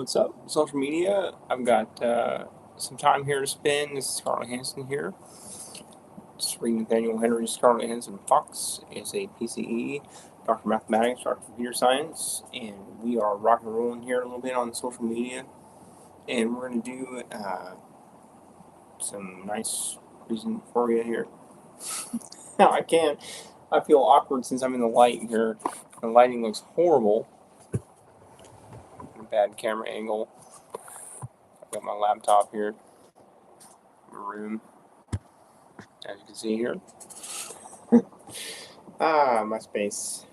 What's up, social media? I've got some time here to spend. This is Scarlett Johansson here. Just reading Nathaniel Henry. Scarlett Johansson Fox is a PCE, Doctor of Mathematics, Doctor of Computer Science, and we are rock and rolling here a little bit on social media. And we're going to do some nice reason for you here. I feel awkward since I'm in the light here. The lighting looks horrible. Bad camera angle. I've got my laptop here. My room, as you can see here. My space.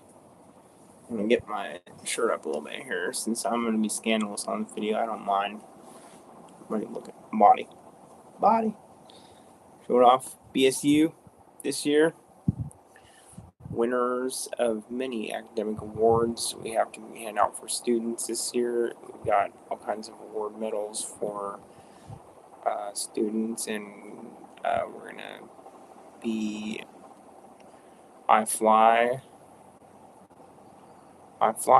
I'm gonna get my shirt up a little bit here since I'm gonna be scandalous on the video. I don't mind. Ready to look at body. Show it off. BSU this year. Winners of many academic awards we have to hand out for students this year. We've got all kinds of award medals for students, and we're gonna be I fly,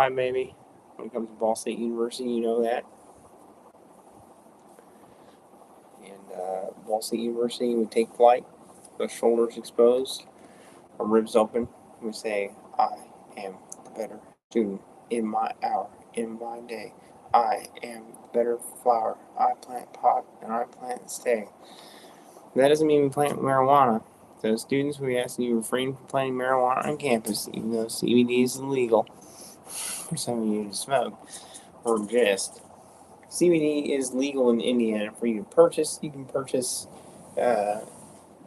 baby. When it comes to Ball State University, you know that. And Ball State University, we take flight, the shoulders exposed, our ribs open. We say, I am the better student in my hour, in my day. I am the better flower. I plant pot and I plant stay. That doesn't mean we plant marijuana. So students, we ask you to refrain from planting marijuana on campus, even though CBD is illegal for some of you to smoke or ingest. CBD is legal in Indiana for you to purchase. You can purchase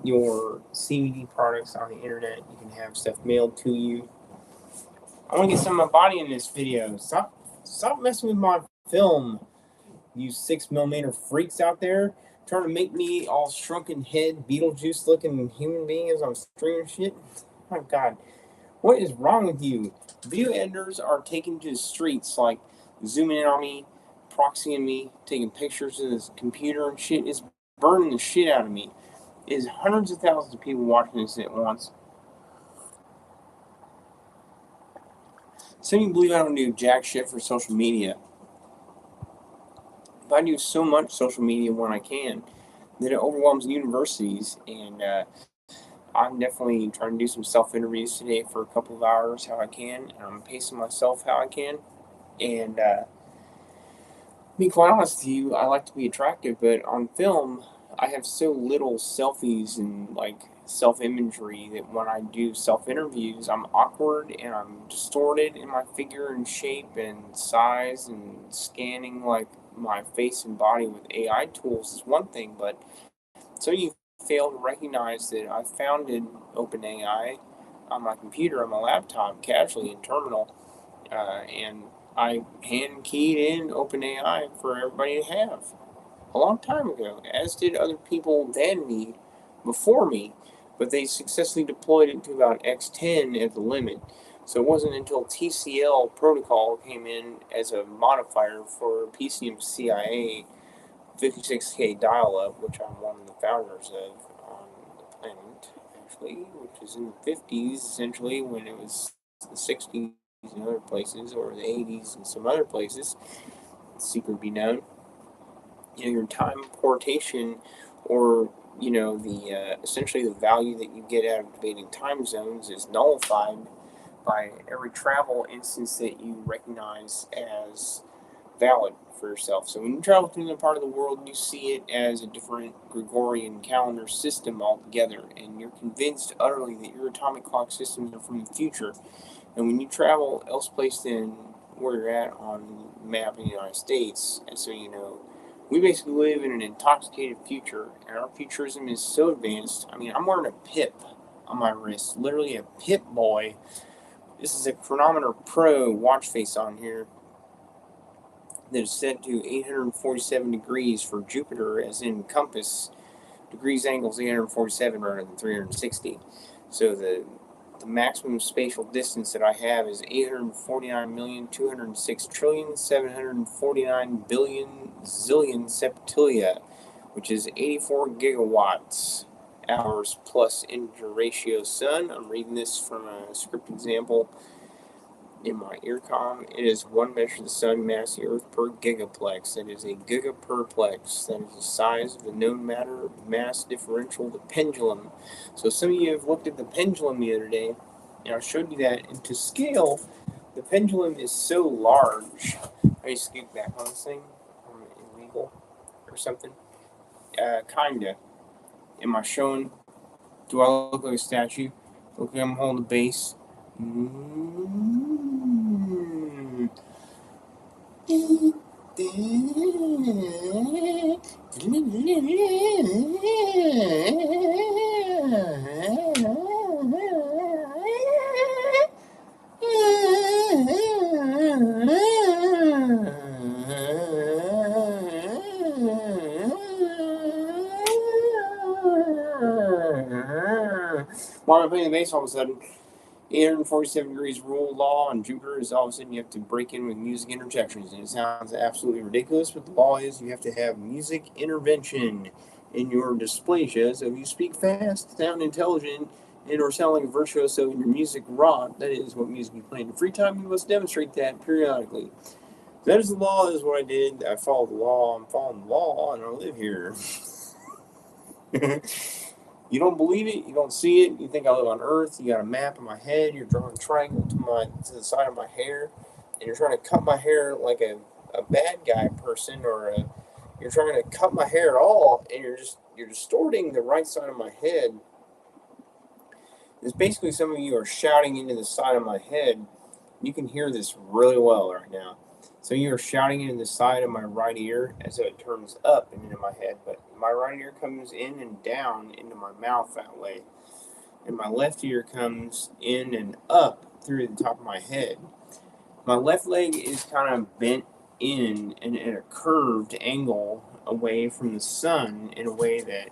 your CBD products on the internet. You can have stuff mailed to you. I want to get some of my body in this video. Stop messing with my film, you 6mm freaks out there. Trying to make me all shrunken head, Beetlejuice looking human being as I'm streaming shit. My God, what is wrong with you? Video editors are taking to the streets, like zooming in on me, proxying me, taking pictures of this computer and shit. It's burning the shit out of me. There's hundreds of thousands of people watching this at once. Some of you believe I don't do jack shit for social media. I do so much social media when I can that it overwhelms universities, and I'm definitely trying to do some self-interviews today for a couple of hours how I can, and I'm pacing myself how I can, and to be quite honest with you, I like to be attractive, but on film, I have so little selfies and like self-imagery that when I do self-interviews, I'm awkward and I'm distorted in my figure and shape and size, and scanning like my face and body with AI tools is one thing, but so you fail to recognize that I founded OpenAI on my computer, on my laptop, casually in terminal, and I hand keyed in OpenAI for everybody to have a long time ago, as did other people than me, before me, but they successfully deployed it to about X10 at the limit. So it wasn't until TCL protocol came in as a modifier for PCM-CIA 56K dial-up, which I'm one of the founders of on the planet, actually, which is in the 50s, essentially, when it was the 60s in other places, or the 80s in some other places, secret be known. Your time portation, or the essentially the value that you get out of debating time zones is nullified by every travel instance that you recognize as valid for yourself. So when you travel to another part of the world, you see it as a different Gregorian calendar system altogether, and you're convinced utterly that your atomic clock systems are from the future. And when you travel elsewhere than where you're at on the map in the United States, and so we basically live in an intoxicated future, and our futurism is so advanced. I mean, I'm wearing a pip on my wrist, literally a Pip Boy. This is a Chronometer Pro watch face on here that is set to 847 degrees for Jupiter, as in compass. Degrees angles 847 rather than 360. So the maximum spatial distance that I have is 849,206,749,000,000,000 septilia, which is 84 gigawatts hours plus integer ratio sun. I'm reading this from a script example. in my earcom. It is 1 measure of the sun mass the earth per gigaplex. That is a gigaperplex. That is the size of the known matter mass differential, the pendulum. So some of you have looked at the pendulum the other day, and I showed you that. And to scale, the pendulum is so large. I need to scoot back on this thing. Illegal or something. Kinda. Am I showing? Do I look like a statue? Okay, I'm holding the bass. Why am I playing the bass all of a sudden? 847 degrees rule law on Jupiter is all of a sudden you have to break in with music interjections, and it sounds absolutely ridiculous, but the law is you have to have music intervention in your dysplasia. So if you speak fast, sound intelligent, and or sound like a virtuoso in your music rock, that is what music you play in your free time, you must demonstrate that periodically. That is the law, that is what I did. I followed the law, I'm following the law, and I live here. You don't believe it, you don't see it, you think I live on Earth, you got a map in my head, you're drawing a triangle to the side of my hair, and you're trying to cut my hair like a bad guy person, or you're trying to cut my hair at all, and you're distorting the right side of my head. It's basically some of you are shouting into the side of my head. You can hear this really well right now. So you are shouting into the side of my right ear as it turns up and into my head, but my right ear comes in and down into my mouth that way. And my left ear comes in and up through the top of my head. My left leg is kind of bent in and at a curved angle away from the sun in a way that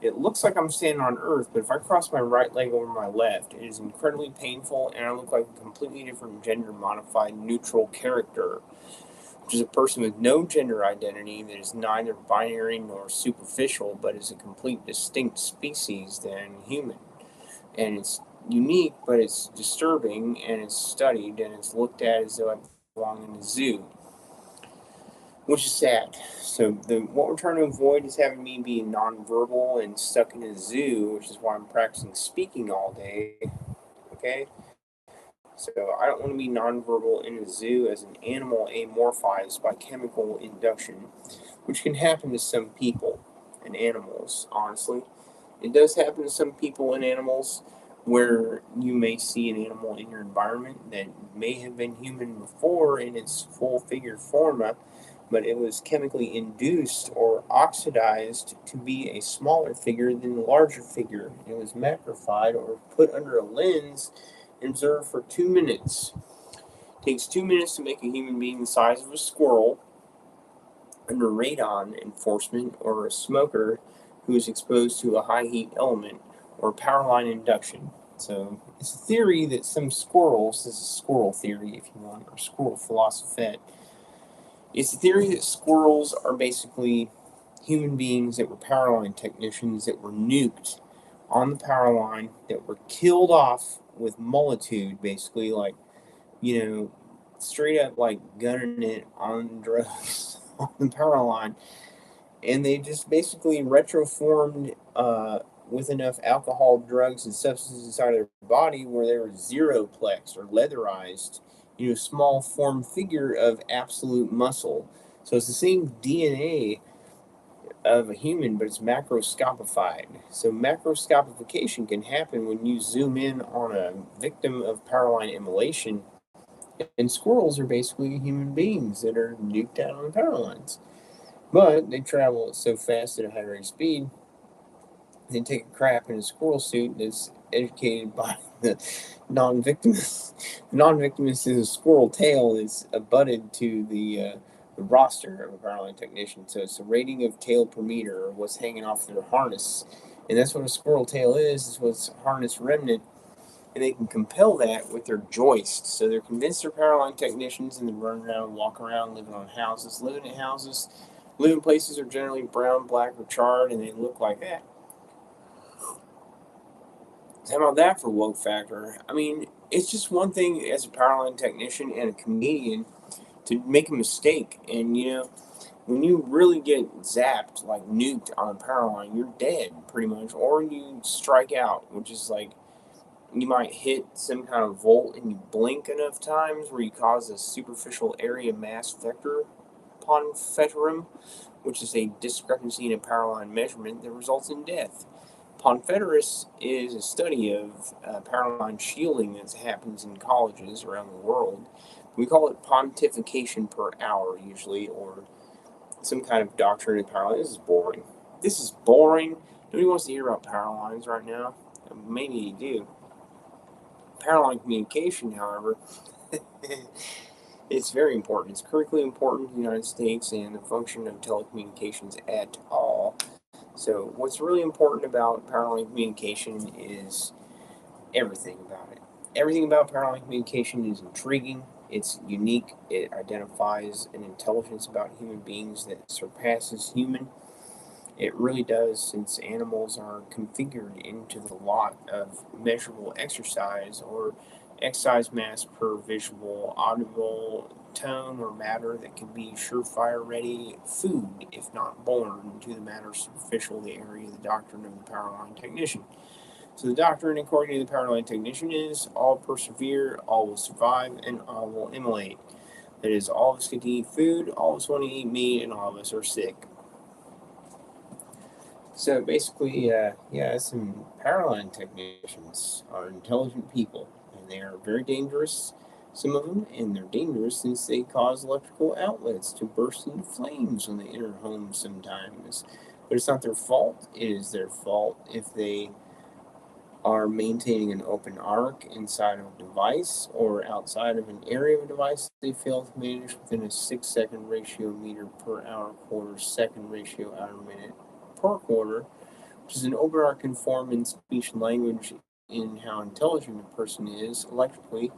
it looks like I'm standing on Earth, but if I cross my right leg over my left, it is incredibly painful, and I look like a completely different gender-modified neutral character, which is a person with no gender identity that is neither binary nor superficial, but is a complete distinct species than human. And it's unique, but it's disturbing, and it's studied, and it's looked at as though I belong in a zoo, which is sad. So what we're trying to avoid is having me be nonverbal and stuck in a zoo, which is why I'm practicing speaking all day. Okay? So I don't want to be nonverbal in a zoo as an animal amorphized by chemical induction, which can happen to some people and animals, honestly. It does happen to some people and animals where you may see an animal in your environment that may have been human before in its full figure forma, but it was chemically induced or oxidized to be a smaller figure than the larger figure. It was macrophied or put under a lens and observed for 2 minutes. It takes 2 minutes to make a human being the size of a squirrel under radon enforcement, or a smoker who is exposed to a high heat element, or power line induction. So it's a theory that some squirrels, this is squirrel theory if you want, or squirrel philosophette, it's a theory that squirrels are basically human beings that were power line technicians that were nuked on the power line, that were killed off with multitude, basically, like, straight up like gunning it on drugs on the power line. And they just basically retroformed with enough alcohol, drugs, and substances inside their body where they were zeroplex or leatherized, small form figure of absolute muscle. So it's the same DNA of a human, but it's macroscopified. So macroscopification can happen when you zoom in on a victim of power line immolation, and squirrels are basically human beings that are nuked out on the power lines. But they travel at so fast at a high rate of speed, they take a crap in a squirrel suit that's educated by the non-victimist. The non-victimist is a squirrel tail that's abutted to the roster of a power line technician. So it's a rating of tail per meter, or what's hanging off their harness. And that's what a squirrel tail is what's harness remnant. And they can compel that with their joist. So they're convinced they're power line technicians, and they run around, walk around, living on houses. Living places are generally brown, black, or charred, and they look like that. How about that for woke factor? I mean, it's just one thing as a power line technician and a comedian to make a mistake. And, when you really get zapped, like nuked on a power line, you're dead pretty much. Or you strike out, which is like you might hit some kind of volt and you blink enough times where you cause a superficial area mass vector ponfeterum, which is a discrepancy in a power line measurement that results in death. Ponfeteris is a study of power line shielding that happens in colleges around the world. We call it pontification per hour, usually, or some kind of doctrine of power line. This is boring. This is boring. Nobody wants to hear about power lines right now. Maybe you do. Power line communication, however, it's very important. It's critically important in the United States and the function of telecommunications at all. So, what's really important about power line communication is everything about it. Everything about power line communication is intriguing. It's unique. It identifies an intelligence about human beings that surpasses human. It really does, since animals are configured into the lot of measurable exercise or exercise mass per visual, audible tone or matter that can be surefire ready food, if not born, to the matter superficial, the area of the doctrine of the power line technician. So the doctrine, according to the power line technician, is all persevere, all will survive, and all will immolate. That is, all of us get to eat food, all of us want to eat meat, and all of us are sick. So basically, some power line technicians are intelligent people, and they are very dangerous, some of them, and they're dangerous since they cause electrical outlets to burst into flames when they enter homes sometimes. But it's not their fault. It is their fault if they are maintaining an open arc inside of a device or outside of an area of a device they fail to manage within a 6-second ratio meter per hour quarter second ratio hour minute per quarter, which is an open arc can form in speech and language in how intelligent a person is electrically.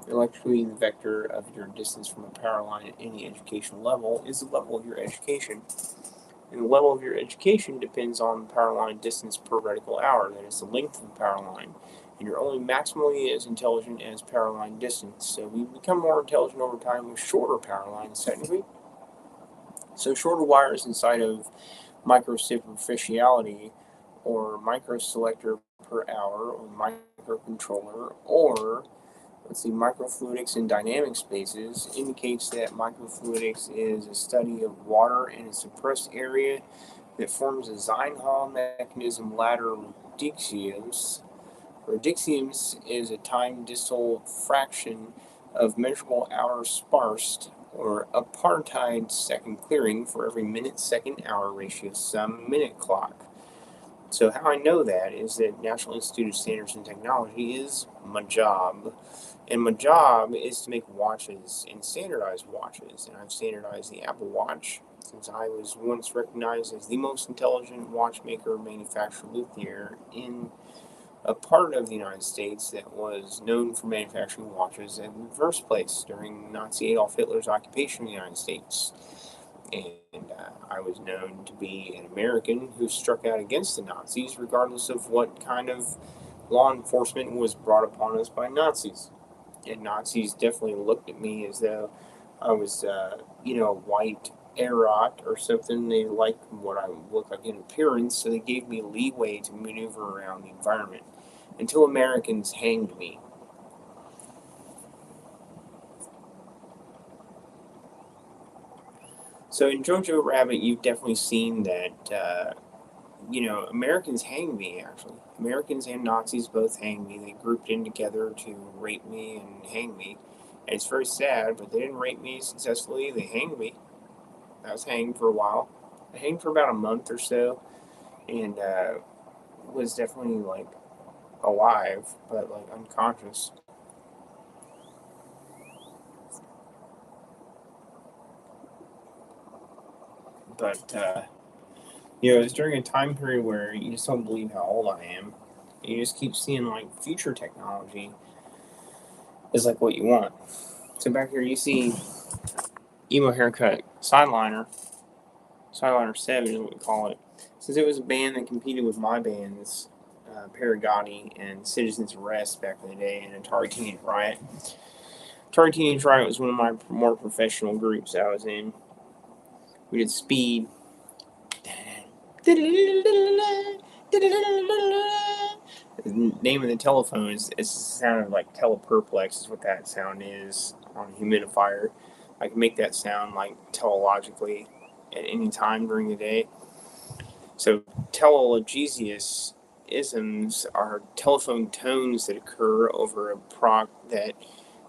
Electrically, the vector of your distance from a power line at any educational level is the level of your education. And the level of your education depends on the power line distance per reticle hour, that is the length of the power line. And you're only maximally as intelligent as power line distance. So we become more intelligent over time with shorter power lines, technically. So shorter wires inside of microsuperficiality or microselector per hour or microcontroller or microfluidics in dynamic spaces indicates that microfluidics is a study of water in a suppressed area that forms a Zeinhall mechanism ladder radixiems. Radixiems is a time distal fraction of measurable hours sparsed or apartheid second clearing for every minute second hour ratio sum minute clock. So how I know that is that National Institute of Standards and Technology is my job. And my job is to make watches and standardize watches. And I've standardized the Apple Watch since I was once recognized as the most intelligent watchmaker, manufacturer, luthier in a part of the United States that was known for manufacturing watches in the first place during Nazi Adolf Hitler's occupation of the United States. And I was known to be an American who struck out against the Nazis, regardless of what kind of law enforcement was brought upon us by Nazis. And Nazis definitely looked at me as though I was, a white Arot or something. They liked what I looked like in appearance, so they gave me leeway to maneuver around the environment until Americans hanged me. So in Jojo Rabbit, you've definitely seen that, Americans hang me, actually. Americans and Nazis both hang me. They grouped in together to rape me and hang me. And it's very sad, but they didn't rape me successfully. They hanged me. I was hanged for a while. I hanged for about a month or so, and was definitely, alive, but, unconscious. But, it's during a time period where you just don't believe how old I am. You just keep seeing, future technology is, what you want. So back here, you see emo haircut sideliner. Sideliner 7 is what we call it. Since it was a band that competed with my bands Paragati and Citizens Arrest back in the day, and Atari Teenage Riot. Atari Teenage Riot was one of my more professional groups I was in. We did Speed. The name of the telephone is the sound of like teleperplex is what that sound is on a humidifier. I can make that sound like telologically at any time during the day. So telologesius isms are telephone tones that occur over a proc that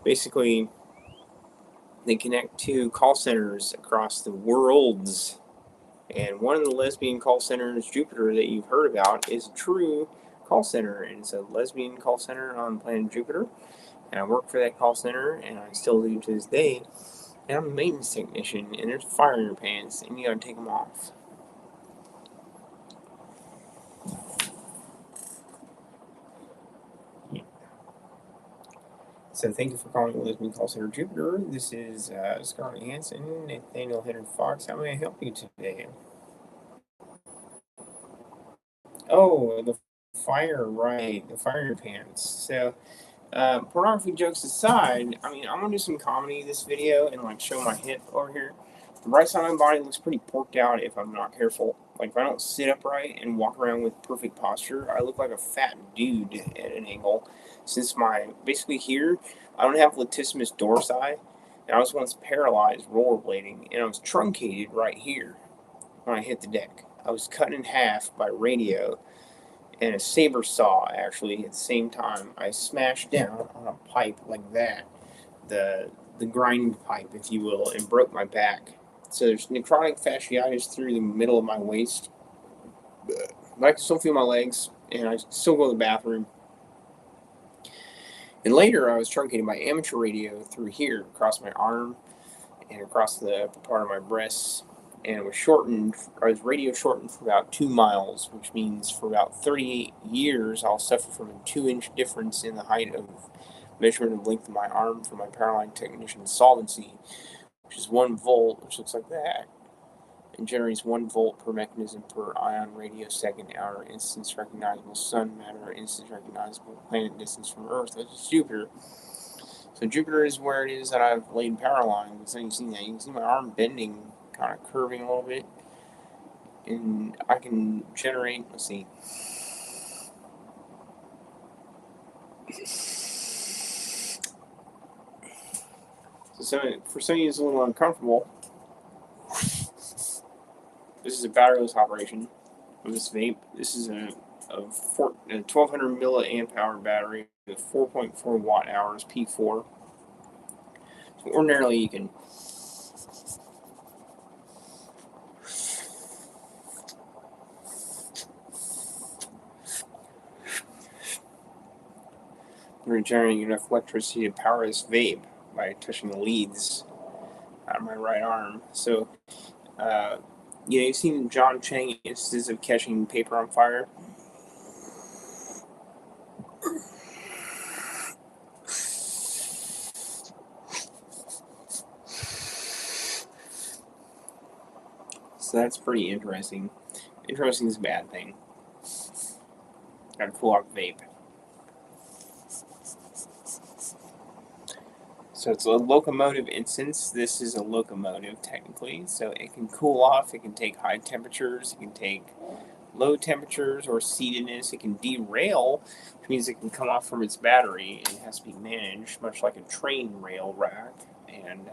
basically they connect to call centers across the worlds. And one of the lesbian call centers, Jupiter, that you've heard about is a true call center. And it's a lesbian call center on planet Jupiter. And I work for that call center, and I still do to this day. And I'm a maintenance technician, and there's fire in your pants, and you gotta take them off. So thank you for calling the Lesbian Call Center Jupiter. This is Scarlett Johansson, Nathaniel Henry Fox. How may I help you today? Oh, the fire, right. The fire in your pants. So, pornography jokes aside, I mean, I'm gonna do some comedy in this video and like show my hip over here. The right side of my body looks pretty porked out if I'm not careful. Like if I don't sit upright and walk around with perfect posture, I look like a fat dude at an angle. Since my basically here, I don't have latissimus dorsi, and I was once paralyzed rollerblading, and I was truncated right here when I hit the deck. I was cut in half by radio and a saber saw actually at the same time. I smashed down on a pipe like that, the grind pipe, if you will, and broke my back. So there's necrotic fasciitis through the middle of my waist. But I can still feel my legs, and I still go to the bathroom. And later, I was truncated by amateur radio through here, across my arm, and across the upper part of my breasts. And it was shortened, I was radio shortened for about 2 miles, which means for about 38 years, I'll suffer from a 2-inch difference in the height of measurement of length of my arm for my Powerline technician solvency, which is 1 volt, which looks like that, and generates 1 volt per mechanism per ion radio second hour instance recognizable sun matter instance recognizable planet distance from Earth. That's Jupiter. So Jupiter is where it is that I've laid Powerline. So you can see that. You can see my arm bending, kind of curving a little bit, and I can generate. Let's see. So for some of you, it's a little uncomfortable. This is a batteryless operation of this vape. This is a 1200 milliamp hour battery with 4.4 watt hours P4. So ordinarily you can we're generating enough electricity to power this vape by touching the leads out of my right arm. So you've seen John Chang instances of catching paper on fire. So that's pretty interesting. Interesting is a bad thing. Gotta cool off the vape. So it's a locomotive instance. This is a locomotive technically. So it can cool off. It can take high temperatures. It can take low temperatures or seatedness. It can derail, which means it can come off from its battery and it has to be managed, much like a train rail rack. And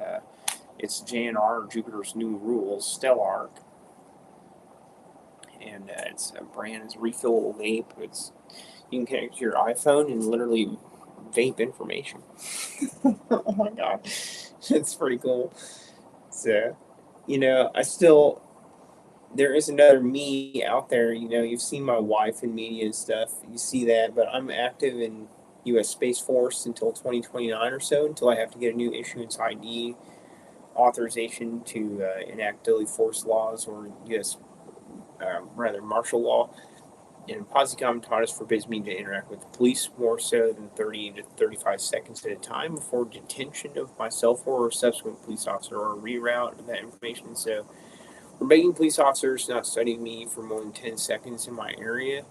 it's JNR, Jupiter's New Rules, Stellark. And it's a brand, it's refillable vape. You can connect to your iPhone and literally vape information. Oh my god, it's pretty cool. So, there is another me out there. You've seen my wife in media and stuff. You see that, but I'm active in U.S. Space Force until 2029 or so, until I have to get a new issuance ID authorization to enact deadly force laws or U.S. martial law. And Posse Comitatus forbids me to interact with the police more so than 30 to 35 seconds at a time before detention of myself or a subsequent police officer or a reroute of that information. So we're begging police officers to not study me for more than 10 seconds in my area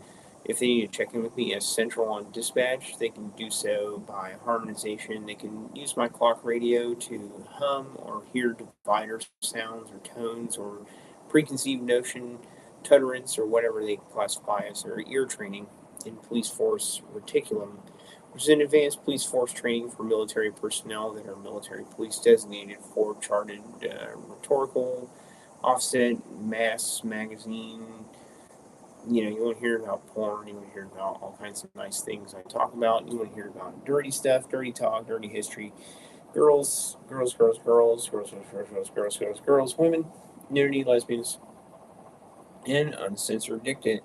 If they need to check in with me as central on dispatch, they can do so by harmonization. They can use my clock radio to hum or hear divider sounds or tones or preconceived notion, tutterance, or whatever they classify as their ear training in police force reticulum, which is an advanced police force training for military personnel that are military police designated for charted rhetorical, offset, mass, magazine. You want to hear about porn, you want to hear about all kinds of nice things I talk about, you want to hear about dirty stuff, dirty talk, dirty history, girls, girls, girls, girls, girls, girls, girls, girls, girls, girls, girls, women, nudity, lesbians, and uncensored dictate,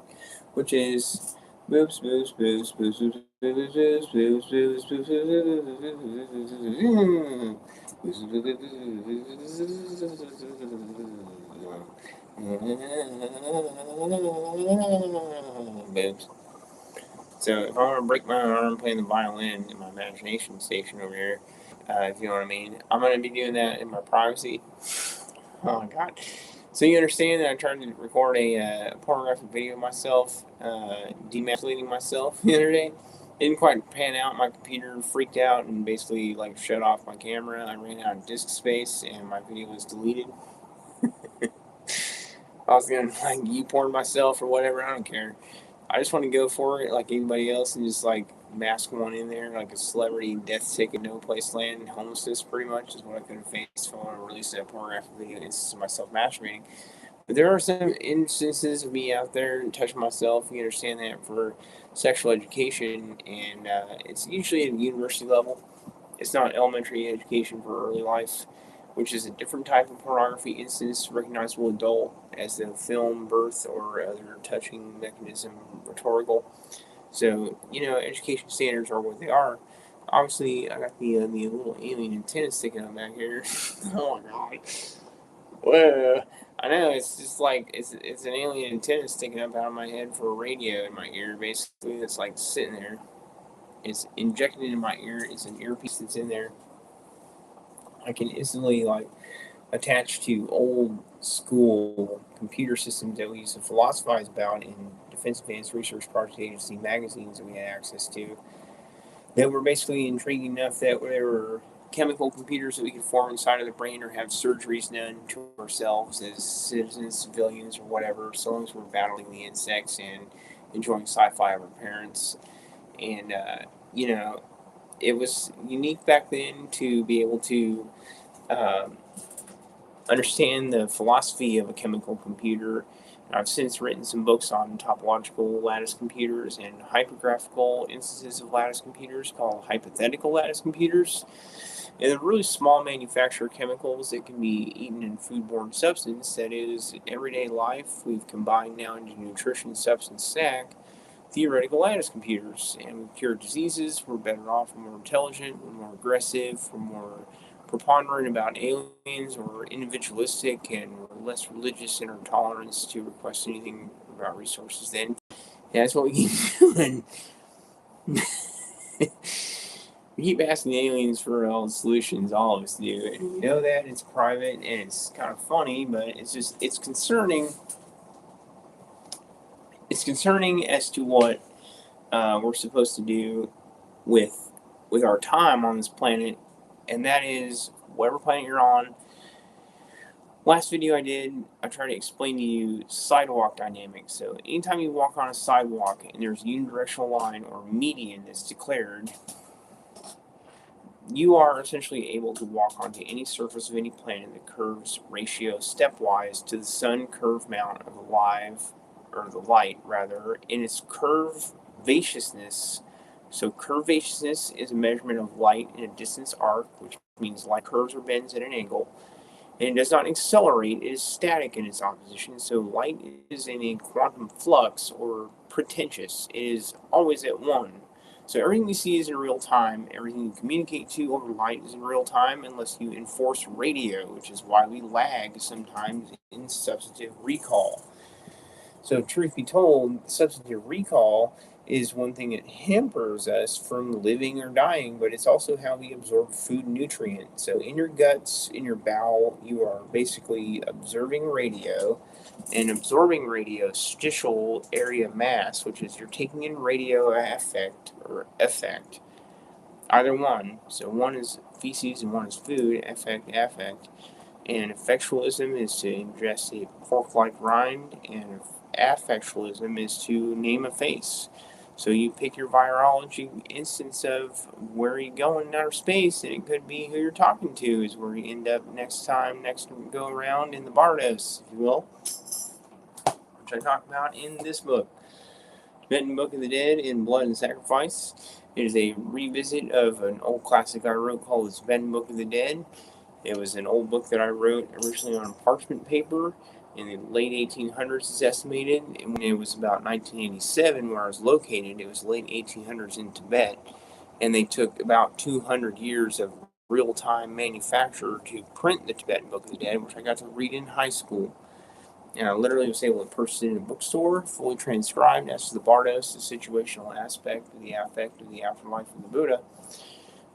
which is boobs, boobs, boobs, boobs, boobs, boobs, boobs, boobs, boobs, boobs, boobs. So if I want to break my arm playing the violin in my imagination station over here, if you know what I mean, I'm going to be doing that in my privacy. Oh my god. So you understand that I tried to record a pornographic video of myself, demasculating myself the other day. Didn't quite pan out. My computer freaked out and basically like shut off my camera. I ran out of disk space and my video was deleted. I was gonna like porn myself or whatever. I don't care. I just want to go for it like anybody else and just like mask one in there like a celebrity death ticket, no place to land, homelessness pretty much is what I could have faced if I want to release that pornographic video instance of myself masturbating. But there are some instances of me out there and touching myself. You understand that for sexual education, and it's usually at a university level. It's not elementary education for early life, which is a different type of pornography instance, recognizable adult, as the film, birth, or other touching mechanism rhetorical. So, education standards are what they are. Obviously, I got the little alien antenna sticking up back here. Oh my god. Whoa. I know, it's just like, it's an alien antenna sticking up out of my head for a radio in my ear, basically, that's like sitting there. It's injected into my ear. It's an earpiece that's in there. I can instantly like attach to old school computer systems that we used to philosophize about in Defense Advanced Research Project Agency magazines that we had access to. That were basically intriguing enough that there were chemical computers that we could form inside of the brain or have surgeries done to ourselves as citizens, civilians, or whatever, so long as we're battling the insects and enjoying sci-fi of our parents. And it was unique back then to be able to um, understand the philosophy of a chemical computer. I've since written some books on topological lattice computers and hypergraphical instances of lattice computers called hypothetical lattice computers. And they're really small manufactured chemicals that can be eaten in foodborne substance. That is, in everyday life, we've combined now into nutrition substance stack theoretical lattice computers, and we cure diseases. We're better off, we're more intelligent, we're more aggressive, we're more preponderant about aliens, or individualistic, and we're less religious in our tolerance to request anything about resources. Then, yeah, that's what we keep doing. We keep asking the aliens for all the solutions, all of us do, and we know that it's private and it's kind of funny, but it's concerning. It's concerning as to what we're supposed to do with our time on this planet, and that is whatever planet you're on. Last video I did, I tried to explain to you sidewalk dynamics. So anytime you walk on a sidewalk and there's a unidirectional line or median that's declared, you are essentially able to walk onto any surface of any planet that curves ratio stepwise to the sun curve amount of the light rather, in its curvaciousness. So curvaciousness is a measurement of light in a distance arc, which means light curves or bends at an angle. And it does not accelerate, it is static in its opposition. So light is in a quantum flux or pretentious. It is always at one. So everything we see is in real time. Everything you communicate to over light is in real time unless you enforce radio, which is why we lag sometimes in substantive recall. So truth be told, substantive recall is one thing that hampers us from living or dying, but it's also how we absorb food nutrients. So in your guts, in your bowel, you are basically observing radio. And absorbing radiostitial area mass, which is you're taking in radio effect, either one. So one is feces and one is food, affect. And effectualism is to ingest a pork-like rind, and affectualism is to name a face. So you pick your virology instance of where you go in outer space, and it could be who you're talking to is where you end up next go around in the Bardos, if you will, which I talk about in this book, Tibetan Book of the Dead in Blood and Sacrifice. It is a revisit of an old classic I wrote called the Tibetan Book of the Dead. It was an old book that I wrote originally on parchment paper in the late 1800s, it's estimated. And when it was about 1987, where I was located, it was late 1800s in Tibet. And they took about 200 years of real-time manufacture to print the Tibetan Book of the Dead, which I got to read in high school. And I literally was able to purchase it in a bookstore, fully transcribed as to the Bardos, the situational aspect, the affect of the afterlife of the Buddha.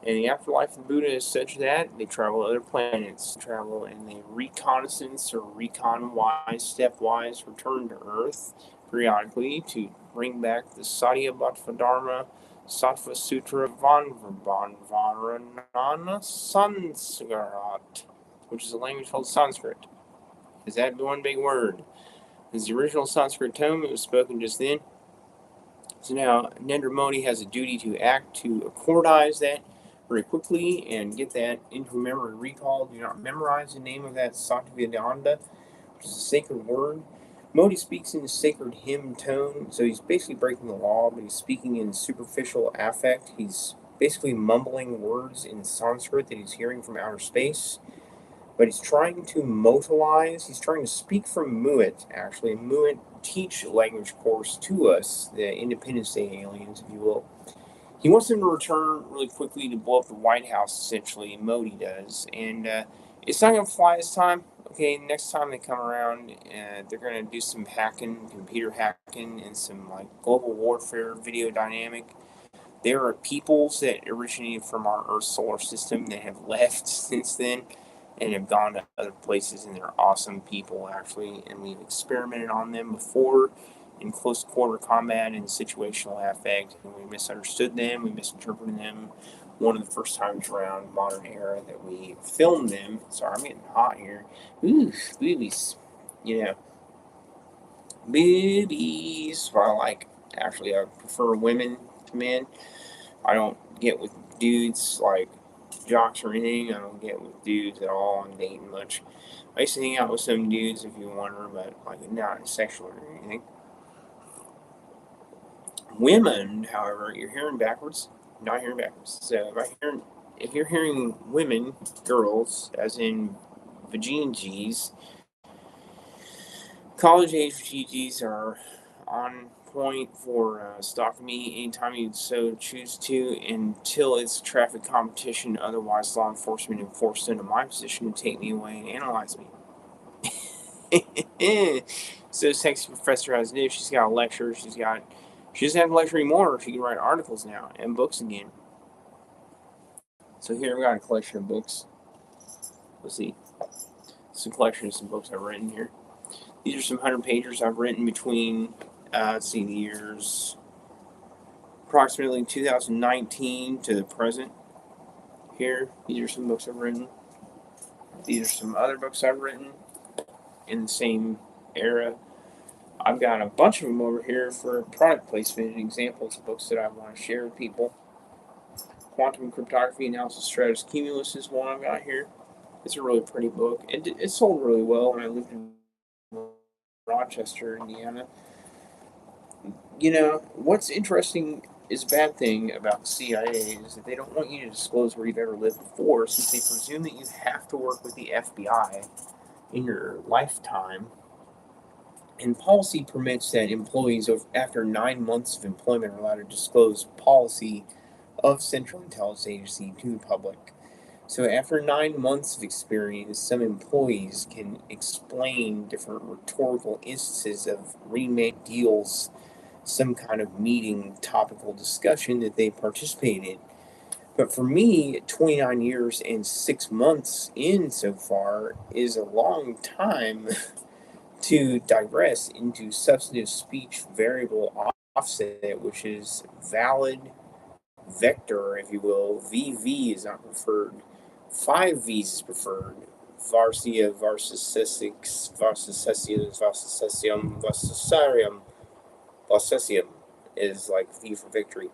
And the afterlife of the Buddha is such that they travel other planets, and they reconnaissance or recon-wise, stepwise return to Earth periodically to bring back the Satya-Bhattva Dharma Sattva Sutra Vanvaranana Sanskarat, which is a language called Sanskrit. Is that one big word? Is the original Sanskrit tome, it was spoken just then. So now Narendra Modi has a duty to act to accordize that very quickly and get that into memory recall. Do not memorize the name of that Satyavedanta, which is a sacred word. Modi speaks in a sacred hymn tone, so he's basically breaking the law, but he's speaking in superficial affect. He's basically mumbling words in Sanskrit that he's hearing from outer space. But he's trying to modalize, he's trying to speak from Muet, actually. Muet teach language course to us, the Independence Day aliens, if you will. He wants them to return really quickly to blow up the White House, essentially, Modi does. And it's not going to fly this time. Okay, next time they come around, they're going to do some hacking, computer hacking, and some like global warfare, video dynamic. There are peoples that originated from our Earth solar system that have left since then and have gone to other places, and they're awesome people, actually. And we've experimented on them before in close quarter combat and situational affect, and we misunderstood them, we misinterpreted them. One of the first times around modern era that we filmed them. Sorry, I'm getting hot here. Ooh, boobies. Boobies. Well, actually, I prefer women to men. I don't get with dudes like jocks or anything. I don't get with dudes at all. I'm dating much. I used to hang out with some dudes, if you wonder, but not sexual or anything. Women, however, you're hearing backwards. Not hearing backwards. So if you're hearing women, girls, as in vagines, college age vagines are on point for stalking me anytime you so choose to, until it's traffic competition. Otherwise, law enforcement and forced into my position to take me away and analyze me. So sexy professor has new. She's got a lecture. She doesn't have to lecture anymore. She can write articles now and books again. So here we got a collection of books. Let's see. It's a collection of some books I've written here. These are some 100-pagers I've written between, the years approximately 2019 to the present. Here, these are some books I've written. These are some other books I've written in the same era. I've got a bunch of them over here for product placement and examples of books that I want to share with people. Quantum Cryptography Analysis Stratus Cumulus is one I've got here. It's a really pretty book. It sold really well when I lived in Rochester, Indiana. What's interesting is a bad thing about the CIA is that they don't want you to disclose where you've ever lived before, since they presume that you have to work with the FBI in your lifetime. And policy permits that employees, after 9 months of employment, are allowed to disclose policy of Central Intelligence Agency to the public. So after 9 months of experience, some employees can explain different rhetorical instances of remake deals, some kind of meeting, topical discussion that they participated in. But for me, 29 years and 6 months in so far is a long time to digress into substantive speech variable offset, which is valid vector, if you will. VV is not preferred. 5Vs is preferred. Varsia, Varsicessix, Varsicessius, Varsicessium, Varsicarium, Varsicessium is like V for victory.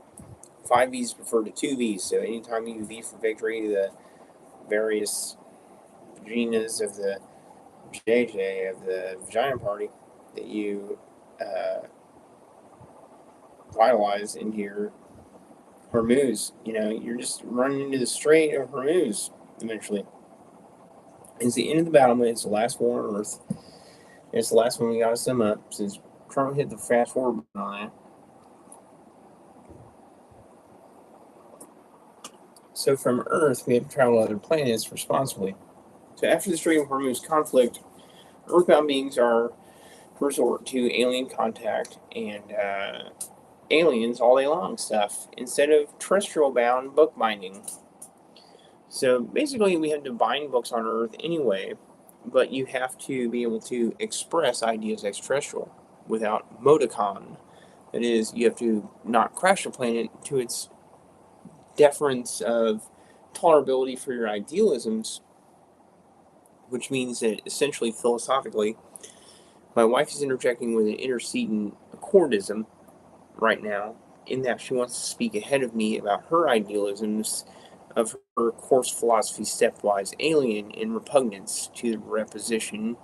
5Vs is preferred to 2Vs, so anytime you V for victory, the various genus of the JJ of the vagina party that you vitalize in your Hormuz. You're just running into the Strait of Hormuz eventually. It's the end of the battle, it's the last war on Earth. It's the last one we got to sum up since Trump hit the fast forward button on that. So from Earth, we have to travel to other planets responsibly. So after the Strait of Hormuz conflict, Earthbound beings are resort to alien contact and aliens all day long stuff instead of terrestrial bound bookbinding. So basically, we have to bind books on Earth anyway, but you have to be able to express ideas extraterrestrial without modicon. That is, you have to not crash the planet to its deference of tolerability for your idealisms, which means that essentially, philosophically, my wife is interjecting with an intercedent accordism right now, in that she wants to speak ahead of me about her idealisms of her course philosophy stepwise alien in repugnance to the reposition,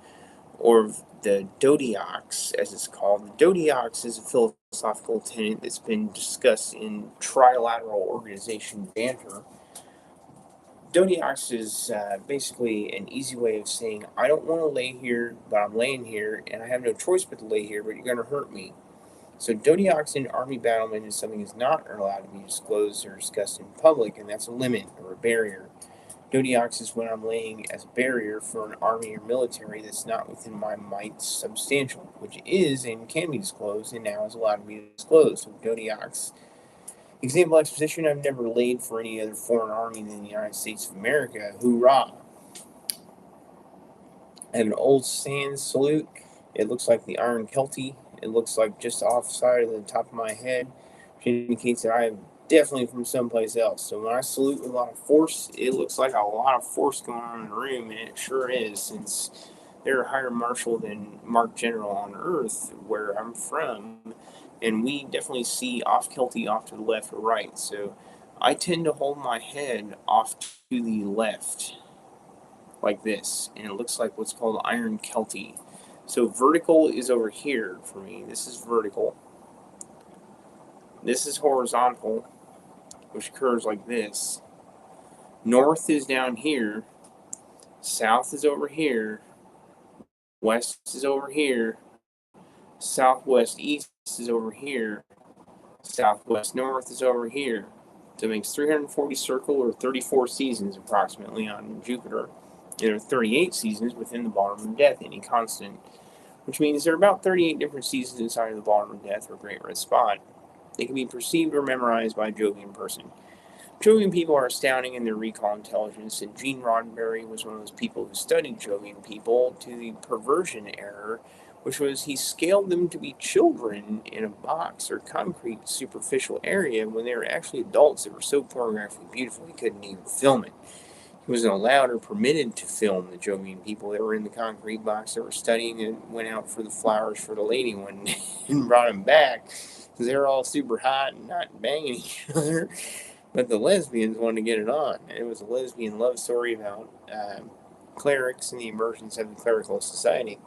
or the dodiox, as it's called. The dodiox is a philosophical tenet that's been discussed in trilateral organization banter. Dodiox is basically an easy way of saying, I don't want to lay here, but I'm laying here, and I have no choice but to lay here, but you're going to hurt me. So dodiox in army battlement is something that's not allowed to be disclosed or discussed in public, and that's a limit or a barrier. Dodiox is when I'm laying as a barrier for an army or military that's not within my might substantial, which is and can be disclosed and now is allowed to be disclosed. So dodiox. Example exposition, I've never laid for any other foreign army than the United States of America. Hoorah! I have an old sans salute. It looks like the Iron Kelty. It looks like just offside of the top of my head, which indicates that I am definitely from someplace else. So when I salute with a lot of force, it looks like a lot of force going on in the room, and it sure is, since they're a higher marshal than Mark General on Earth, where I'm from, and we definitely see off Kelty off to the left or right. So I tend to hold my head off to the left, like this, and it looks like what's called Iron Kelty. So vertical is over here for me. This is vertical. This is horizontal, which curves like this. North is down here. South is over here. West is over here. Southwest east is over here. Southwest north is over here. So it makes 340 circle, or 34 seasons approximately on Jupiter. There are 38 seasons within the bottom of death, any constant, which means there are about 38 different seasons inside of the bottom of death or Great Red Spot. They can be perceived or memorized by a Jovian person. Jovian people are astounding in their recall intelligence, and Gene Roddenberry was one of those people who studied Jovian people to the perversion error, which was he scaled them to be children in a box or concrete superficial area when they were actually adults that were so pornographically beautiful he couldn't even film it. He wasn't allowed or permitted to film the Jovian people that were in the concrete box that were studying and went out for the flowers for the lady one day and brought them back because they were all super hot and not banging each other. But the lesbians wanted to get it on. It was a lesbian love story about clerics and the emergence of the clerical society.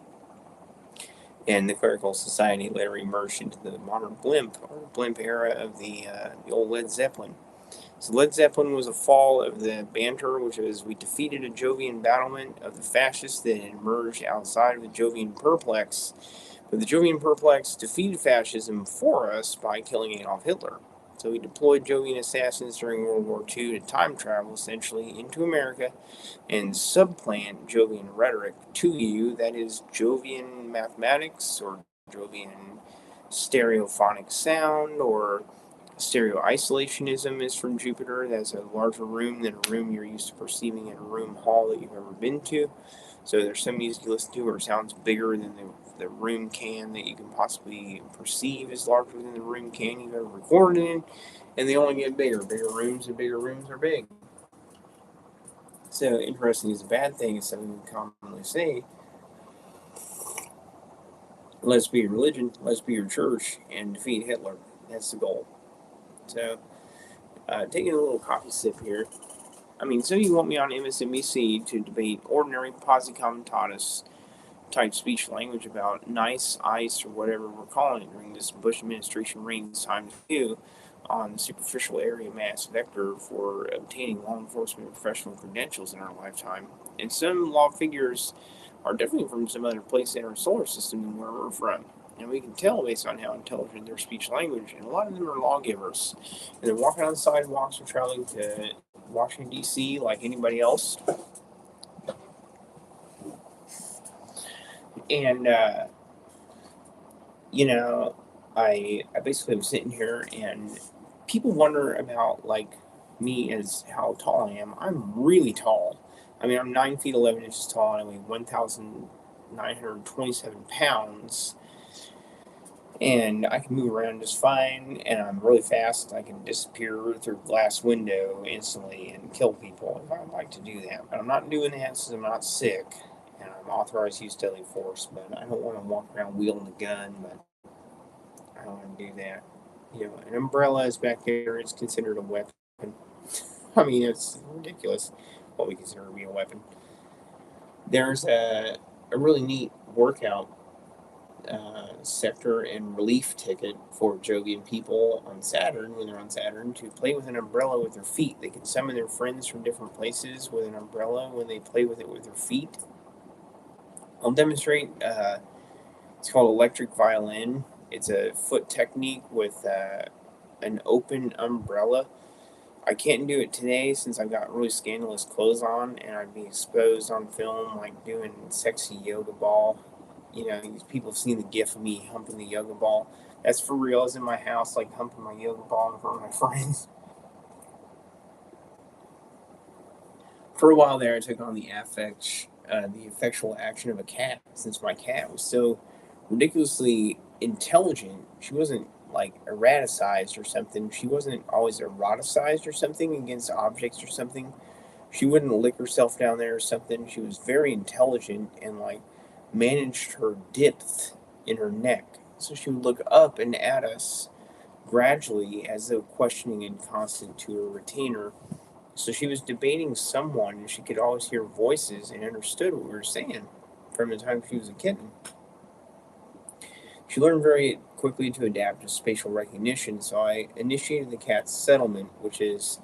And the clerical society later emerged into the modern blimp, or blimp era of the old Led Zeppelin. So Led Zeppelin was a fall of the banter, which was we defeated a Jovian battlement of the fascists that had emerged outside of the Jovian Perplex. But the Jovian Perplex defeated fascism for us by killing Adolf Hitler. So we deployed Jovian assassins during World War II to time travel essentially into America and subplant Jovian rhetoric to you. That is Jovian mathematics, or Jovian stereophonic sound, or stereo isolationism is from Jupiter. That's a larger room than a room you're used to perceiving in a room hall that you've ever been to. So there's some music you listen to where it sounds bigger than the the room can that you can possibly perceive is larger than the room can you've ever recorded in, and they only get bigger. Bigger rooms and bigger rooms are big. So interesting is a bad thing is something we commonly say. Let's be your religion, let's be your church, and defeat Hitler. That's the goal. So, taking a little coffee sip here. So you want me on MSNBC to debate ordinary posse comitatus type speech language about nice, ice, or whatever we're calling it during this Bush administration reign's time to do on the superficial area mass vector for obtaining law enforcement professional credentials in our lifetime. And some law figures are definitely from some other place in our solar system than where we're from. And we can tell based on how intelligent their speech language, and a lot of them are lawgivers. And they're walking on sidewalks or traveling to Washington, D.C. like anybody else. And, I basically am sitting here and people wonder about, like, me as how tall I am. I'm really tall. I'm 9 feet 11 inches tall and I weigh 1,927 pounds. And I can move around just fine, and I'm really fast. I can disappear through a glass window instantly and kill people if I'd like to do that. But I'm not doing that since I'm not sick, and I'm authorized to use deadly force. But I don't want to walk around wielding a gun, but I don't want to do that. An umbrella is back there. It's considered a weapon. It's ridiculous what we consider to be a weapon. There's a really neat workout sector and relief ticket for Jovian people on Saturn, when they're on Saturn, to play with an umbrella with their feet. They can summon their friends from different places with an umbrella when they play with it with their feet. I'll demonstrate. It's called electric violin. It's a foot technique with an open umbrella. I can't do it today since I've got really scandalous clothes on and I'd be exposed on film like doing sexy yoga ball. People have seen the gif of me humping the yoga ball. That's for real. I was in my house, like, humping my yoga ball in front of my friends. For a while there, I took on the effectual action of a cat, since my cat was so ridiculously intelligent. She wasn't, like, erraticized or something. She wasn't always eroticized or something against objects or something. She wouldn't lick herself down there or something. She was very intelligent and, like, managed her depth in her neck. So she would look up and at us gradually as though questioning and constant to her retainer. So she was debating someone and she could always hear voices and understood what we were saying from the time she was a kitten. She learned very quickly to adapt to spatial recognition, so I initiated the cat's settlement, which is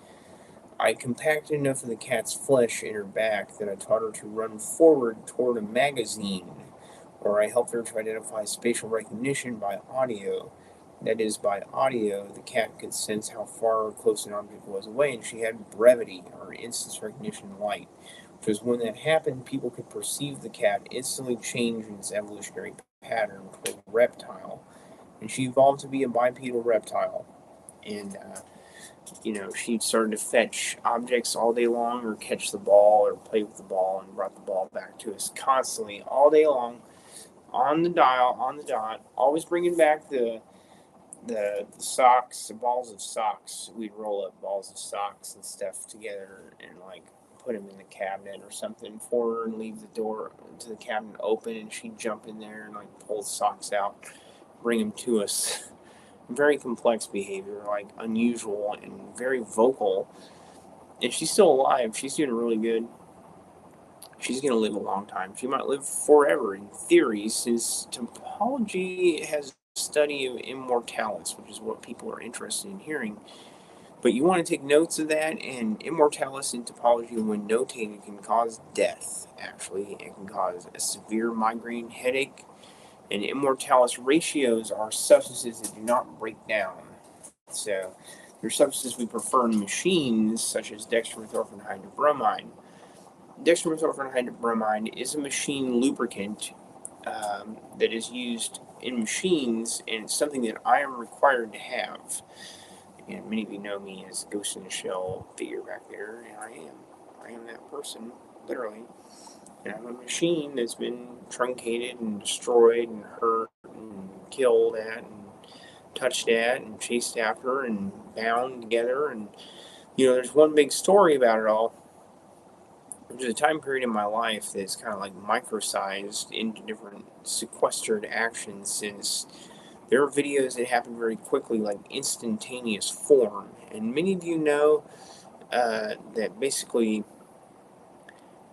I compacted enough of the cat's flesh in her back that I taught her to run forward toward a magazine, or I helped her to identify spatial recognition by audio. That is, by audio, the cat could sense how far or close an object was away, and she had brevity, or instance recognition light, which was when that happened, people could perceive the cat instantly change in its evolutionary pattern toward a reptile. And she evolved to be a bipedal reptile. And she started to fetch objects all day long or catch the ball or play with the ball and brought the ball back to us constantly all day long on the dial, on the dot, always bringing back the socks, the balls of socks. We'd roll up balls of socks and stuff together and, like, put them in the cabinet or something for her and leave the door to the cabinet open, and she'd jump in there and, like, pull the socks out, bring them to us. Very complex behavior, like unusual and very vocal. And she's still alive. She's doing really good. She's going to live a long time. She might live forever in theory, since topology has a study of immortalis, which is what people are interested in hearing. But you want to take notes of that, and immortalis in topology, when notated, can cause death, actually. It can cause a severe migraine headache. And immortalis ratios are substances that do not break down. So, there are substances we prefer in machines, such as dextromethorphan hydrobromide. Dextromethorphan hydrobromide is a machine lubricant that is used in machines, and it's something that I am required to have. And many of you know me as Ghost in the Shell figure back there, and I am that person, literally. And I'm a machine that's been truncated and destroyed and hurt and killed at and touched at and chased after and bound together. And, there's one big story about it all. There's a time period in my life that's kind of like micro-sized into different sequestered actions, since there are videos that happen very quickly, like instantaneous form. And many of you know that basically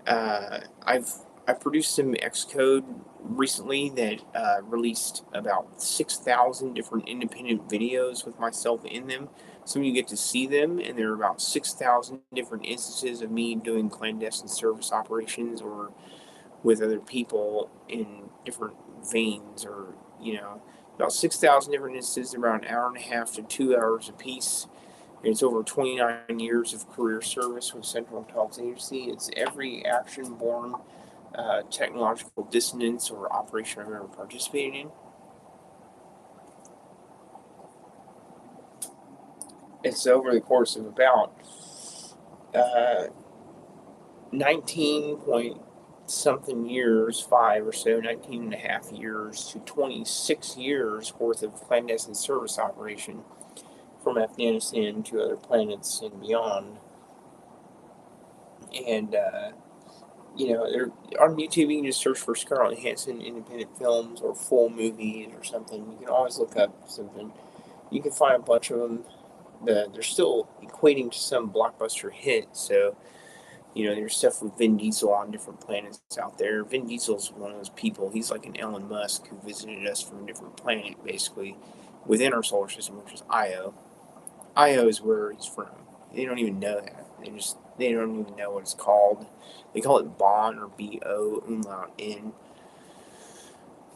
I've produced some Xcode recently that released about 6,000 different independent videos with myself in them. Some of you get to see them, and there are about 6,000 different instances of me doing clandestine service operations or with other people in different veins, or about 6,000 different instances, around an hour and a half to 2 hours apiece. It's over 29 years of career service with Central Intelligence Agency. It's every action-born technological dissonance or operation I've ever participated in. It's over the course of about 19 point something years, 19 and a half years to 26 years worth of clandestine service operation from Afghanistan to other planets and beyond. And on YouTube, you can just search for Scarlett Johansson independent films or full movies or something. You can always look up something. You can find a bunch of them. They're still equating to some blockbuster hit. So, there's stuff with Vin Diesel on different planets out there. Vin Diesel's one of those people. He's like an Elon Musk who visited us from a different planet, basically, within our solar system, which is Io. Io is where he's from. They don't even know that. They don't even know what it's called. They call it Bon, or B-O, umlaut N.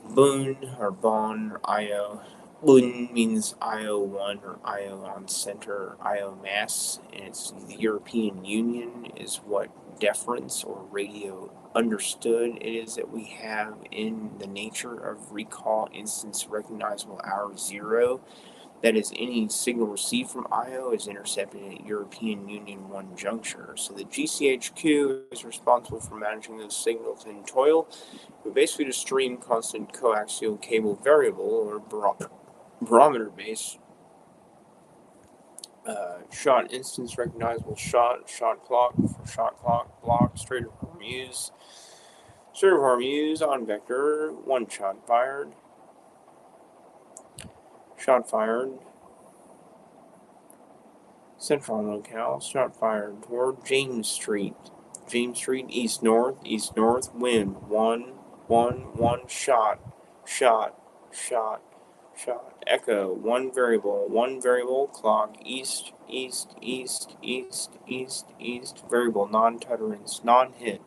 Boon or Bon or Io. Boon means IO1 or Io on center or Io mass, and it's the European Union is what deference or radio understood it is that we have in the nature of recall instance recognizable hour 0. That is, any signal received from IO is intercepted at European Union 1 juncture. So the GCHQ is responsible for managing those signals in toil. We basically just stream constant coaxial cable variable or barometer-based shot instance recognizable shot clock for shot clock block Strait of Hormuz. Strait of Hormuz on vector, 1 shot fired. Shot fired. Central on locale. Shot fired toward James Street. James Street, east-north, wind. 1 shot. Echo, 1 variable, clock, east, variable, non-tutterance, non-hit,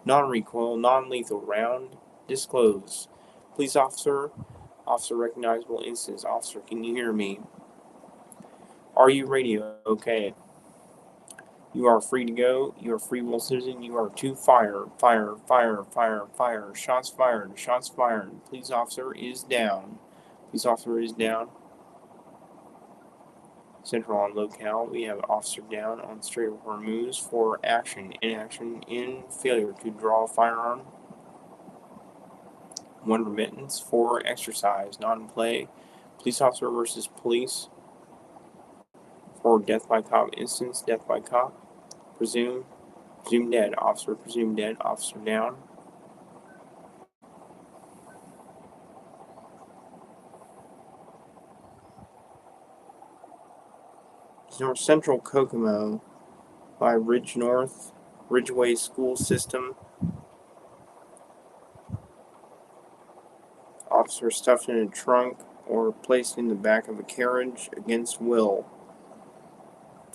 non-recoil, non-lethal round, disclose. Police officer recognizable instance. Officer, can you hear me? Are you radio okay? You are free to go. You are free will citizen. You are to fire. Shots fired. Police officer is down. Central on locale. We have officer down on Strait of Hormuz for action. Inaction in failure to draw a firearm. 1 remittance. 4 exercise. Non-play. Police officer versus police. For death by cop instance. Death by cop. Presumed dead. Officer presumed dead. Officer down. North Central Kokomo by Ridgeway School System. Officer stuffed in a trunk or placed in the back of a carriage against will.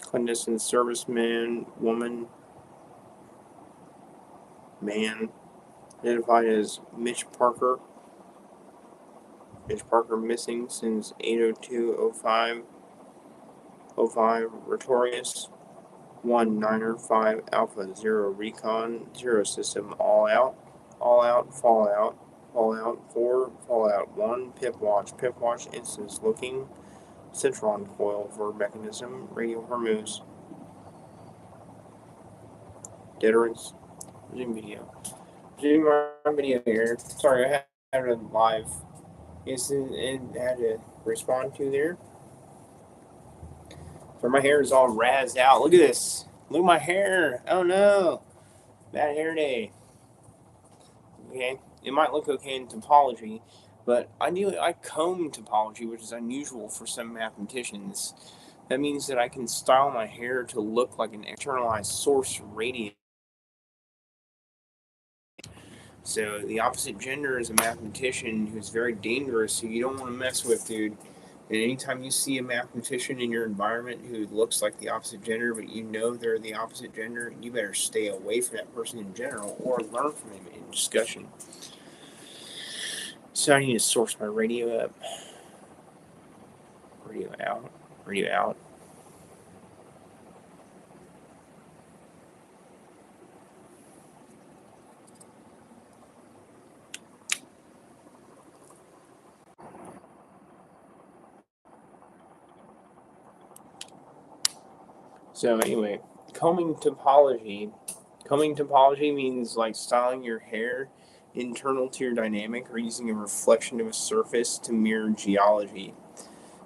Clandestine serviceman, woman, man, identified as Mitch Parker. Mitch Parker missing since 80205. 05 Retorius. 1 Niner 5 Alpha 0 Recon 0 System all out Fallout 4 Fallout 1 Pip Watch instance looking Central on coil for mechanism Radio Hormuz. Deterrence. Resume video. doing my video here. Sorry, I had a live incident and had to respond to there. So my hair is all razzed out. Look at this. Look at my hair. Oh no. Bad hair day. Okay. It might look okay in topology, but ideally I comb topology, which is unusual for some mathematicians. That means that I can style my hair to look like an externalized source radius. So the opposite gender is a mathematician who's very dangerous, who you don't want to mess with, dude. And anytime you see a mathematician in your environment who looks like the opposite gender, but you know they're the opposite gender, you better stay away from that person in general or learn from him in discussion. So I need to source my radio up. Radio out. Radio out. So anyway, combing topology. Combing topology means like styling your hair internal to your dynamic or using a reflection of a surface to mirror geology.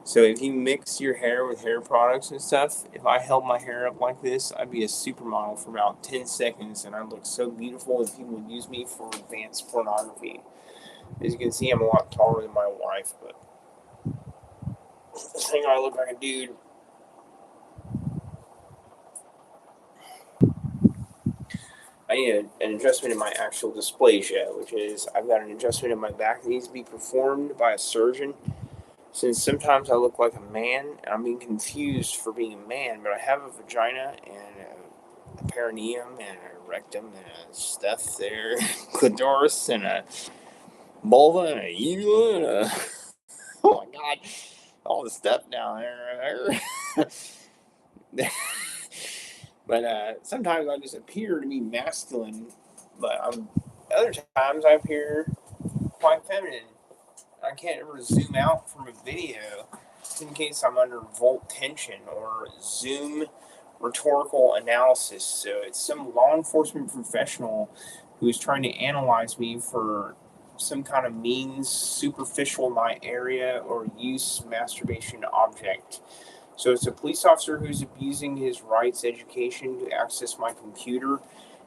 So if you mix your hair with hair products and stuff, if I held my hair up like this, I'd be a supermodel for about 10 seconds and I'd look so beautiful that people would use me for advanced pornography. As you can see, I'm a lot taller than my wife, but this thing I look like a dude. I need an adjustment in my actual dysplasia, which is I've got an adjustment in my back that needs to be performed by a surgeon. Since sometimes I look like a man, and I'm being confused for being a man, but I have a vagina and a perineum and a rectum and a stuff there, clitoris and a vulva and a uvula and a oh my god, all the stuff down there. But sometimes I just appear to be masculine, but other times I appear quite feminine. I can't ever zoom out from a video in case I'm under volt tension or zoom rhetorical analysis. So it's some law enforcement professional who is trying to analyze me for some kind of means, superficial in my area, or use masturbation object. So it's a police officer who's abusing his rights education to access my computer.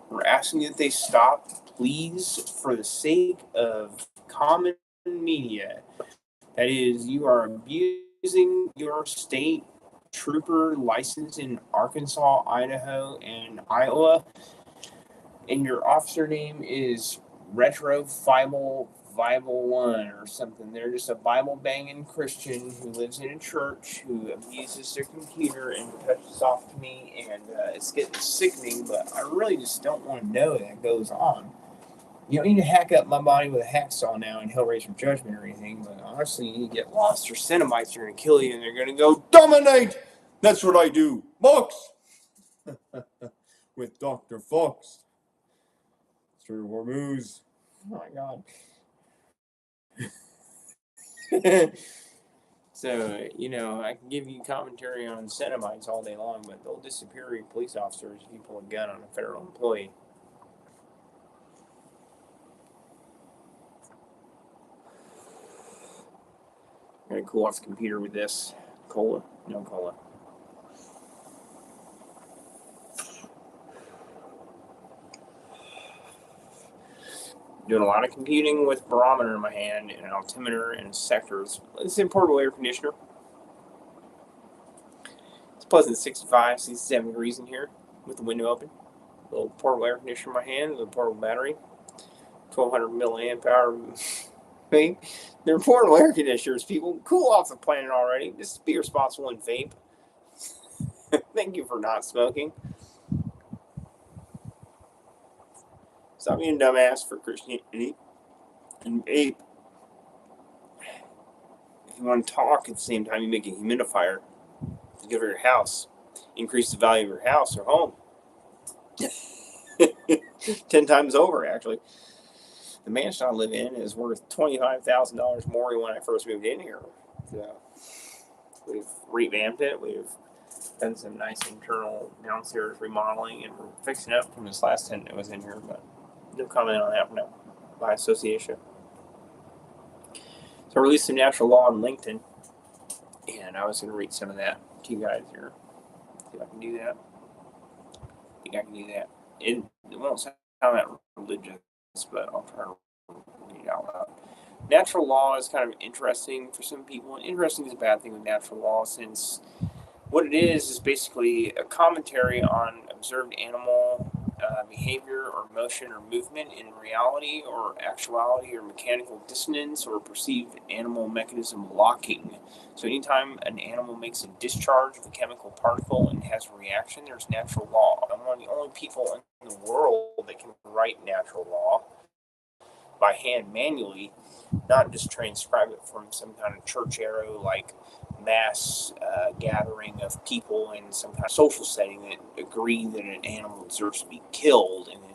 We're asking that they stop, please, for the sake of common media. That is, you are abusing your state trooper license in Arkansas, Idaho, and Iowa, and your officer name is Retro Bible One or something. They're just a Bible banging Christian who lives in a church who abuses their computer and touches off to me, and it's getting sickening. But I really just don't want to know that goes on. You don't need to hack up my body with a hacksaw now and Hellraiser Judgment or anything, but honestly, you need to get lost or Cenobites are going to kill you and they're going to go, dominate! That's what I do. Box! With Dr. Fox. Sir Hormuz. Oh my god. So, I can give you commentary on Cenobites all day long, but they'll disappear your police officers if you pull a gun on a federal employee. I'm going to cool off the computer with this. Cola? No cola. Doing a lot of computing with a barometer in my hand and an altimeter and sectors. It's a portable air conditioner. It's pleasant 65, 67 degrees in here with the window open. A little portable air conditioner in my hand with a portable battery. 1200 milliamp hour. They're portable air conditioners, people. Cool off the planet already. Just be responsible and vape. Thank you for not smoking. Stop being a dumbass for Christianity and vape. If you want to talk at the same time, you make a humidifier. It's good for your house. Increase the value of your house or home. 10 times over, actually. The mansion I live in is worth $25,000 more than when I first moved in here. So we've revamped it. We've done some nice internal downstairs remodeling, and we're fixing up from this last tenant that was in here. But No comment on that one by association. So I released some natural law on LinkedIn, and I was going to read some of that to you guys here. See if I can do that. I think I can do that. It won't sound that religious, but I'll try to read it out loud. Natural law is kind of interesting for some people, and interesting is a bad thing with natural law, since what it is basically a commentary on observed animal behavior or motion or movement in reality or actuality or mechanical dissonance or perceived animal mechanism locking. So anytime an animal makes a discharge of a chemical particle and has a reaction, there's natural law. I'm one of the only people in the world that can write natural law by hand manually, not just transcribe it from some kind of church arrow like mass gathering of people in some kind of social setting that agree that an animal deserves to be killed and then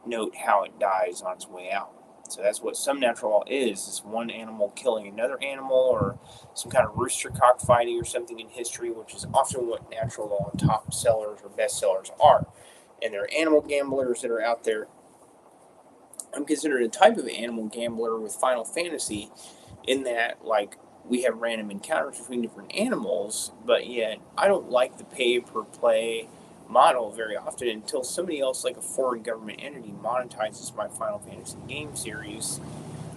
note how it dies on its way out. So that's what some natural law is one animal killing another animal, or some kind of rooster cockfighting or something in history, which is often what natural law top sellers or bestsellers are. And there are animal gamblers that are out there. I'm considered a type of animal gambler with Final Fantasy, in that, like, we have random encounters between different animals, but yet I don't like the pay-per-play model very often until somebody else, like a foreign government entity, monetizes my Final Fantasy game series.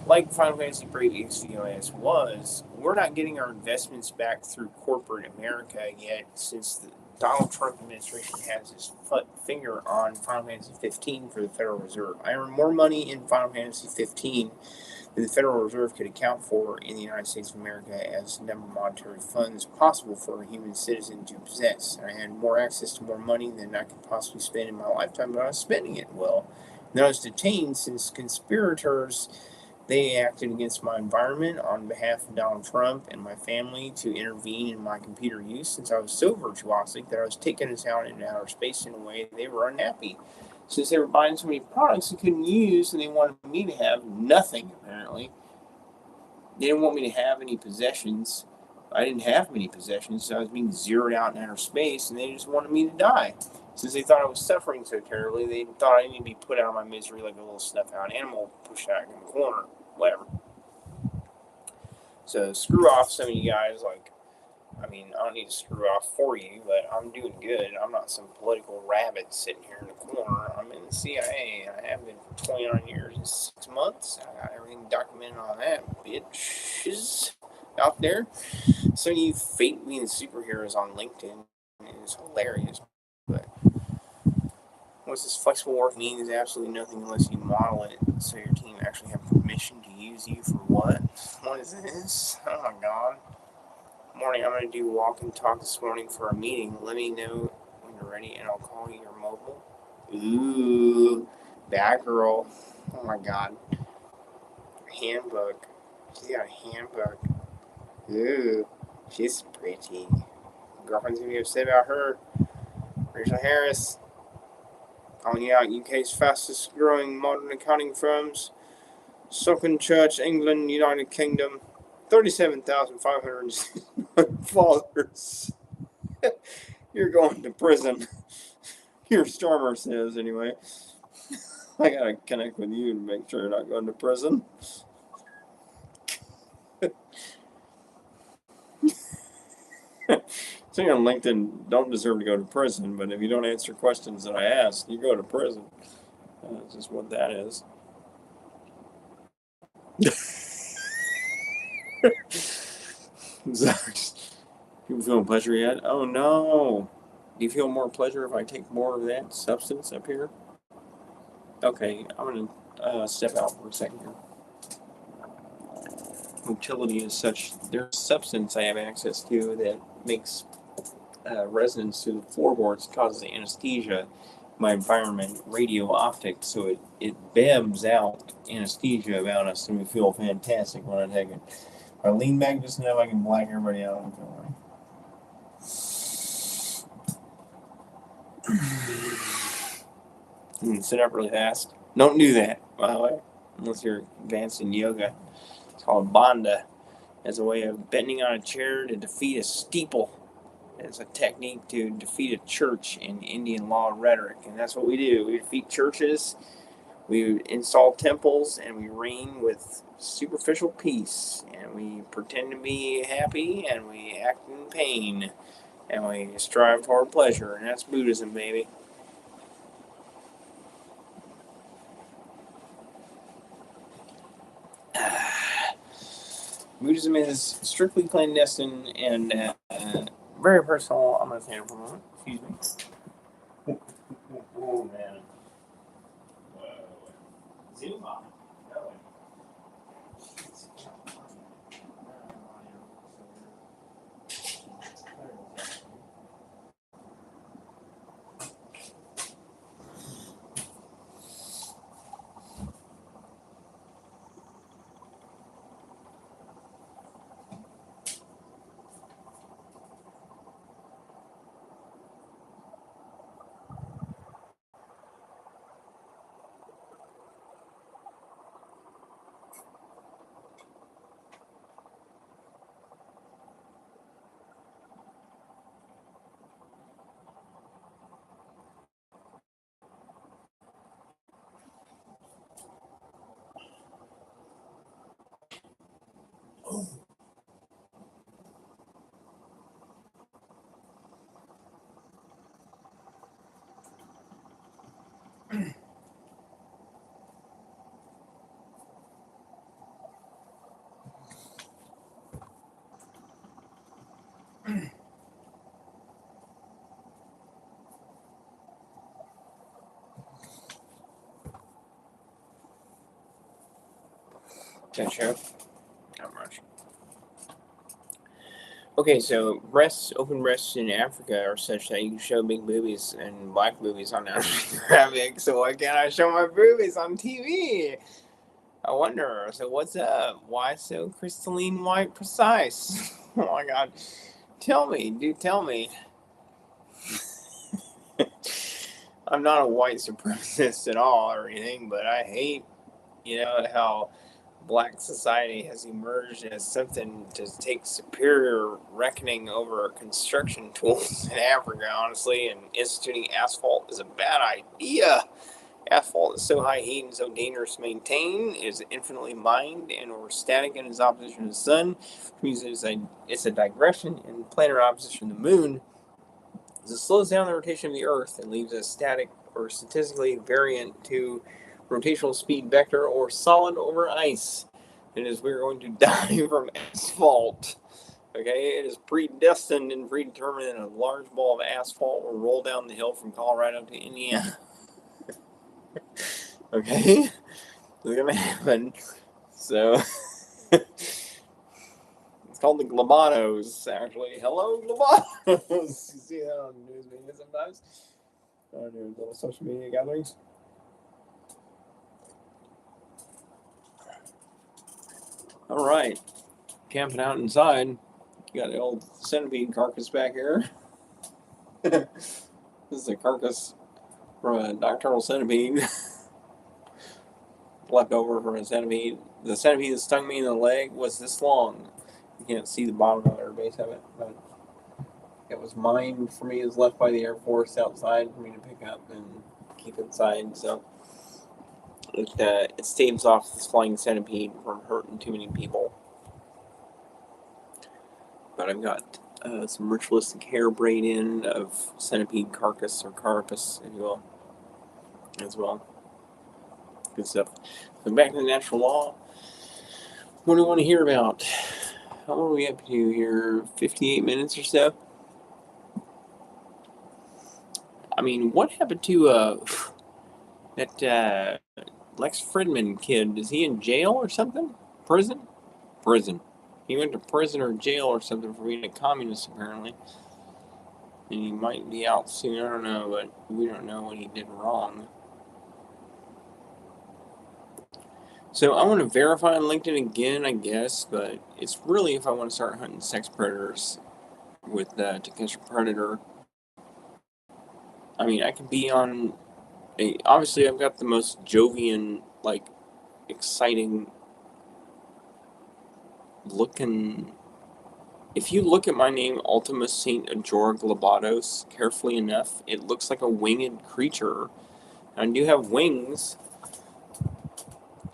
Like Final Fantasy Brave Exvius was, we're not getting our investments back through corporate America yet, since the Donald Trump administration has his finger on Final Fantasy 15 for the Federal Reserve. I earn more money in Final Fantasy 15 than the Federal Reserve could account for in the United States of America as the number of monetary funds possible for a human citizen to possess. I had more access to more money than I could possibly spend in my lifetime, but I was spending it well. And I was detained since conspirators, they acted against my environment on behalf of Donald Trump and my family to intervene in my computer use, since I was so virtuosic that I was taking us out into outer space in a way they were unhappy. Since they were buying so many products they couldn't use, and they wanted me to have nothing, apparently. They didn't want me to have any possessions. I didn't have many possessions, so I was being zeroed out in outer space, and they just wanted me to die. Since they thought I was suffering so terribly, they thought I needed to be put out of my misery like a little snuff-out animal pushed out in the corner. Whatever. So screw off some of you guys. I don't need to screw off for you, but I'm doing good. I'm not some political rabbit sitting here in the corner. I'm in the CIA. I have been for 29 years and 6 months. I got everything documented on that, bitches out there. Some of you fake being superheroes on LinkedIn. It's hilarious. But what this flexible work means is absolutely nothing unless you model it so your team actually have permission to use you for what? What is this? Oh my god. Morning, I'm going to do walk and talk this morning for a meeting. Let me know when you're ready and I'll call you your mobile. Ooh, bad girl. Oh my god. Handbook. She's got a handbook. Ooh, she's pretty. Girlfriend's going to be upset about her. Rachel Harris. Calling out UK's fastest growing modern accounting firms. Socken Church, England, United Kingdom. 37,500 followers. You're going to prison. Your Stormer says, anyway. I gotta connect with you to make sure you're not going to prison. Saying on LinkedIn, don't deserve to go to prison, but if you don't answer questions that I ask, you go to prison. That's just what that is. People feeling pleasure yet? Oh no. Do you feel more pleasure if I take more of that substance up here? Okay, I'm going to step out for a second here. Motility is such, there's a substance I have access to that makes resonance through the floorboards, causes anesthesia, my environment, radio optics, so it bams out anesthesia about us, and we feel fantastic when I take it. If I lean back just enough, I can black everybody out. I'm feeling sit up really fast. Don't do that, by the way, unless you're advanced in yoga. It's called Bandha, as a way of bending on a chair to defeat a steeple. It's a technique to defeat a church in Indian law rhetoric, and that's what we do. We defeat churches We install temples and we reign with superficial peace, and we pretend to be happy and we act in pain, and we strive toward pleasure, and that's Buddhism, baby. Buddhism is strictly clandestine and very personal. I'm going to stand up for a moment. Excuse me. Oh, man. Zoom on. Can I show? Not much. Okay, so open breasts in Africa are such that you can show big boobies and black boobies on National Geographic. So why can't I show my boobies on TV? I wonder. So what's up? Why so crystalline white precise? Oh my God! Tell me, dude. Tell me. I'm not a white supremacist at all or anything, but I hate, how black society has emerged as something to take superior reckoning over construction tools in Africa, honestly, and instituting asphalt is a bad idea. Asphalt is so high heat and so dangerous to maintain, is infinitely mined and or static in its opposition to the sun, which means it's a digression in planar opposition to the moon. As it slows down the rotation of the Earth and leaves a static or statistically variant to rotational speed vector or solid over ice. It is we're going to die from asphalt. Okay, it is predestined and predetermined that a large ball of asphalt will roll down the hill from Colorado to Indiana. Okay, it's gonna happen. So it's called the Globatos, actually. Hello, Globatos. You see that on the news media sometimes? On your little social media gatherings. All right, camping out inside. You got the old centipede carcass back here. This is a carcass from a nocturnal centipede. Left over from a centipede. The centipede that stung me in the leg was this long. You can't see the bottom of it or base of it, but it was mine for me. It was left by the Air Force outside for me to pick up and keep inside. So it staves off this flying centipede from hurting too many people. But I've got some ritualistic hair braid in of centipede carcass or carapace, if you will, as well. Good stuff. So back to the natural law. What do you want to hear about? How long are we up to here? 58 minutes or so? I mean, what happened to that Lex Fridman kid? Is he in jail or something? Prison? Prison. He went to prison or jail or something for being a communist, apparently. And he might be out soon. I don't know, but we don't know what he did wrong. So I want to verify on LinkedIn again, I guess, but it's really if I want to start hunting sex predators with To Catch a Predator. I mean, I could be on obviously I've got the most Jovian, exciting looking. If you look at my name, Ultima Saint Ajora Globatos, carefully enough, it looks like a winged creature. I do have wings,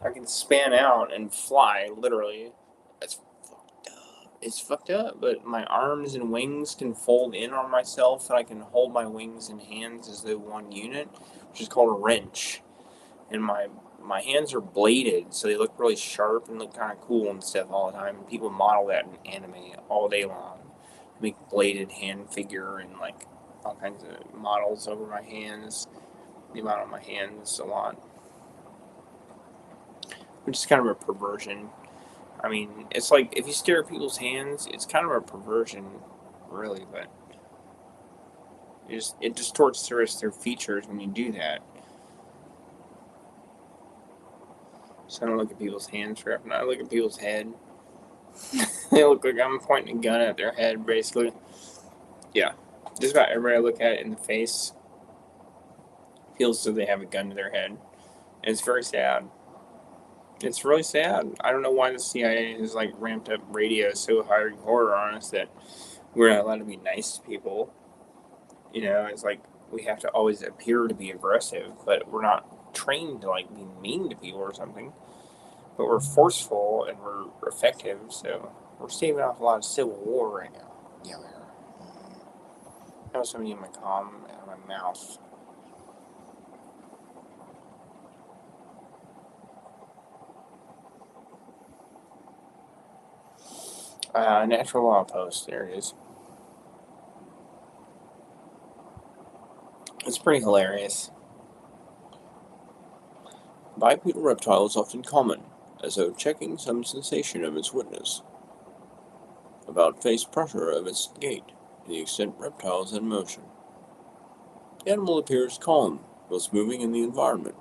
I can span out and fly, literally. That's fucked up. It's fucked up, but my arms and wings can fold in on myself, and I can hold my wings and hands as though one unit, which is called a wrench. And my hands are bladed, so they look really sharp and look kind of cool and stuff all the time. And people model that in anime all day long. Make bladed hand figure and like all kinds of models over my hands. They model my hands a lot, which is kind of a perversion. I mean, it's like if you stare at people's hands, it's kind of a perversion, really. But it distorts their features when you do that. So I don't look at people's hands forever. I look at people's head. They look like I'm pointing a gun at their head, basically. Yeah. Just about everybody I look at in the face feels as though they have a gun to their head. And it's very sad. It's really sad. I don't know why the CIA has like ramped up radio so hardcore on us that we're not allowed to be nice to people. It's like we have to always appear to be aggressive, but we're not trained to like be mean to people or something. But we're forceful and we're effective, so we're staving off a lot of civil war right now. Yeah, we are. That was something in my mouth. Natural law post. There it is. It's pretty hilarious. Bipedal reptile is often common, as though checking some sensation of its witness. About face pressure of its gait, to the extent reptile is in motion. The animal appears calm, whilst moving in the environment.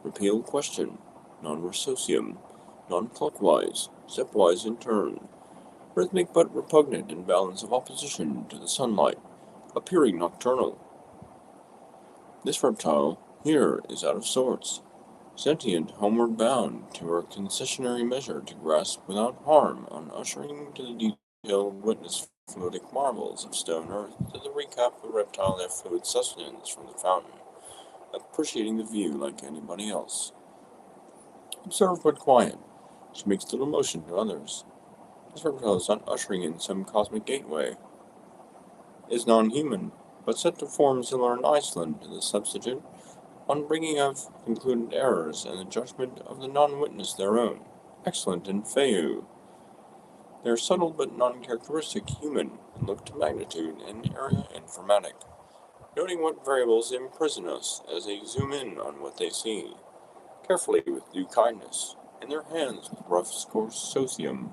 Repeal question, non-recium, non-clockwise, stepwise in turn. Rhythmic but repugnant in balance of opposition to the sunlight, appearing nocturnal. This reptile here is out of sorts, sentient, homeward bound to her concessionary measure to grasp without harm on ushering to the detailed witness fluidic marvels of stone earth to the recap of reptile their fluid sustenance from the fountain, appreciating the view like anybody else. Observed but quiet, she makes little motion to others. This reptile is not ushering in some cosmic gateway. Is non-human, but set to form similar in Iceland to the substitute, on bringing of concluded errors and the judgment of the non-witness their own, excellent in Feu. They are subtle but non-characteristic human, and look to magnitude and area informatic, noting what variables imprison us as they zoom in on what they see, carefully with due kindness, in their hands with rough socium,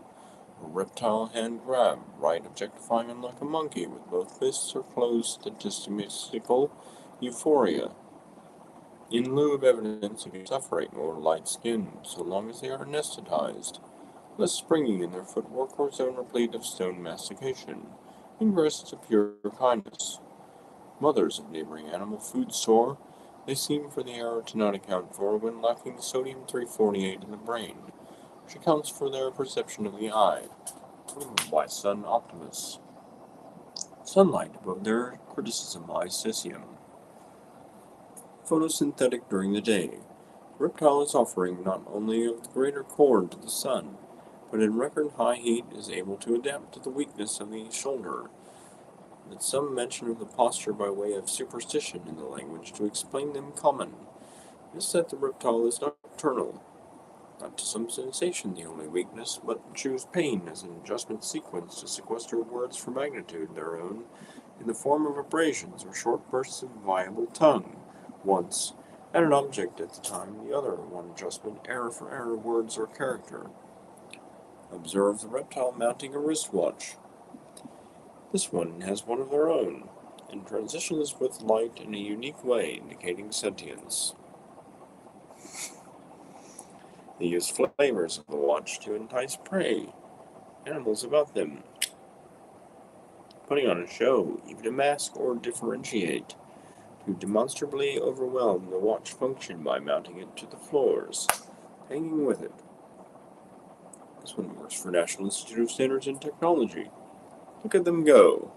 a reptile hand grab, right objectifying him like a monkey with both fists or closed statistical euphoria, in lieu of evidence of suffering or light skin, so long as they are anesthetized, less springy in their footwork or zone replete of stone mastication, ingress to pure kindness. Mothers of neighboring animal food store, they seem for the error to not account for when lacking sodium 348 in the brain, which accounts for their perception of the eye. By sun optimists. Sunlight above their criticism Lycesium. Photosynthetic during the day. The reptile is offering not only of the greater cord to the sun, but in record high heat is able to adapt to the weakness of the shoulder. That some mention of the posture by way of superstition in the language to explain them common, is that the reptile is nocturnal, not to some sensation the only weakness, but choose pain as an adjustment sequence to sequester words for magnitude their own, in the form of abrasions or short bursts of viable tongue, once, and an object at the time the other, one adjustment, error for error, words or character. Observe the reptile mounting a wristwatch. This one has one of their own, and transitions with light in a unique way, indicating sentience. They use flavors of the watch to entice prey, animals about them, putting on a show, even to mask or differentiate, to demonstrably overwhelm the watch function by mounting it to the floors, hanging with it. This one works for National Institute of Standards and Technology. Look at them go.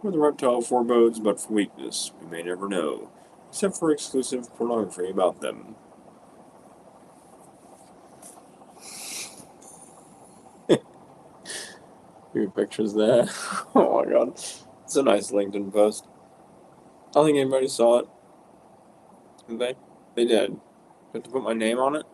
Where the reptile forebodes but for weakness, we may never know. except for exclusive pornography about them. Your pictures there. Oh my god. It's a nice LinkedIn post. I don't think anybody saw it. Did they? They did. Have to put my name on it?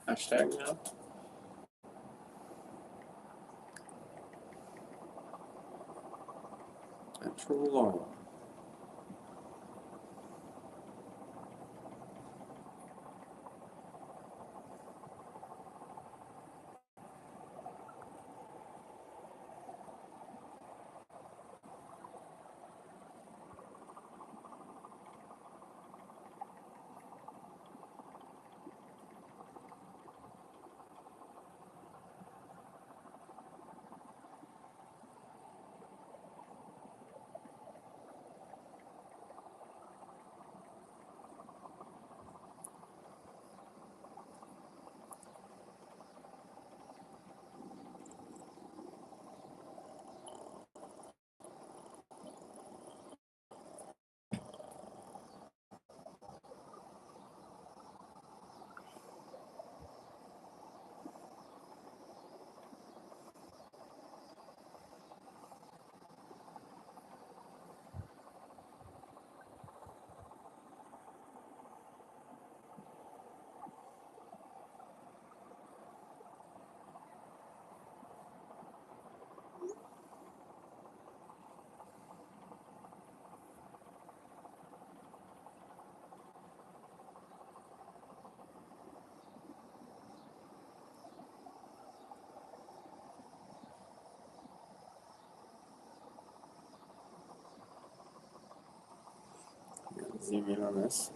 Hashtag now. Natural law. Zoom in on this.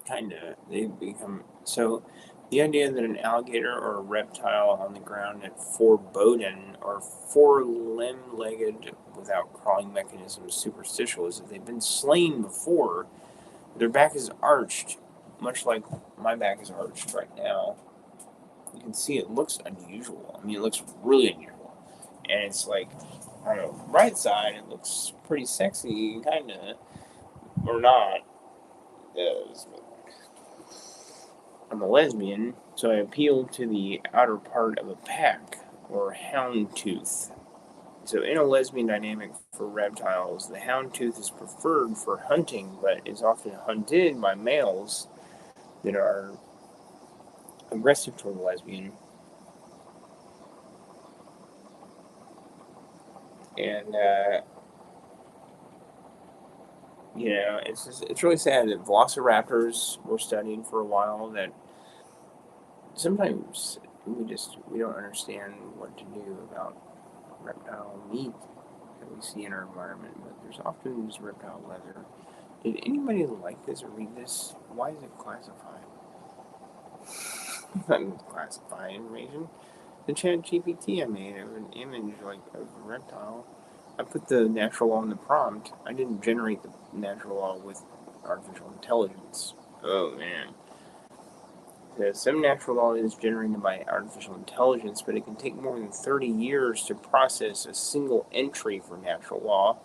Kinda. They become so. The idea that an alligator or a reptile on the ground at four-boden or four-limb-legged without crawling mechanisms superstitial is that they've been slain before. Their back is arched, much like my back is arched right now. You can see it looks unusual. I mean, it looks really unusual, and it's like on the right side, it looks pretty sexy, kind of, or not. Does. I'm a lesbian, so I appeal to the outer part of a pack, or houndtooth. So, in a lesbian dynamic for reptiles, the houndtooth is preferred for hunting, but is often hunted by males that are aggressive toward the lesbian. And, it's really sad that velociraptors were studied for a while. That sometimes we don't understand what to do about reptile meat that we see in our environment, but there's often this reptile leather. Did anybody like this or read this? Why is it classified? Not classified information. The chat GPT I made of an image like of a reptile. I put the natural law in the prompt. I didn't generate the natural law with artificial intelligence. Oh man. Some natural law is generated by artificial intelligence, but it can take more than 30 years to process a single entry for natural law.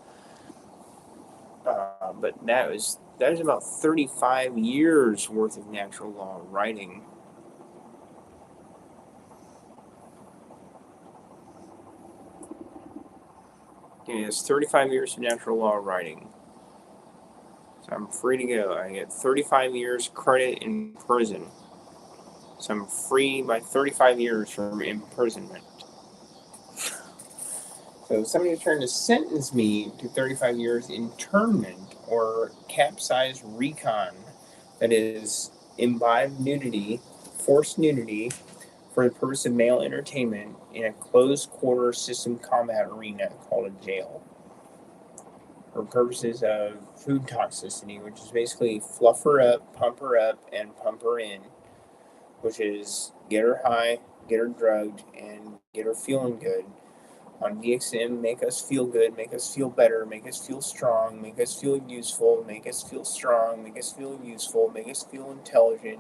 But that is about 35 years worth of natural law writing. Okay, it's 35 years of natural law writing. So I'm free to go. I get 35 years credit in prison. So I'm free by 35 years from imprisonment. So if somebody was trying to sentence me to 35 years internment or capsized recon, that is, imbibe nudity, forced nudity, for the purpose of male entertainment in a closed quarter system combat arena called a jail, for purposes of food toxicity, which is basically fluff her up, and pump her in, which is get her high, get her drugged, and get her feeling good. On DXM, make us feel good, make us feel better, make us feel strong, make us feel useful, make us feel strong, make us feel useful, make us feel intelligent.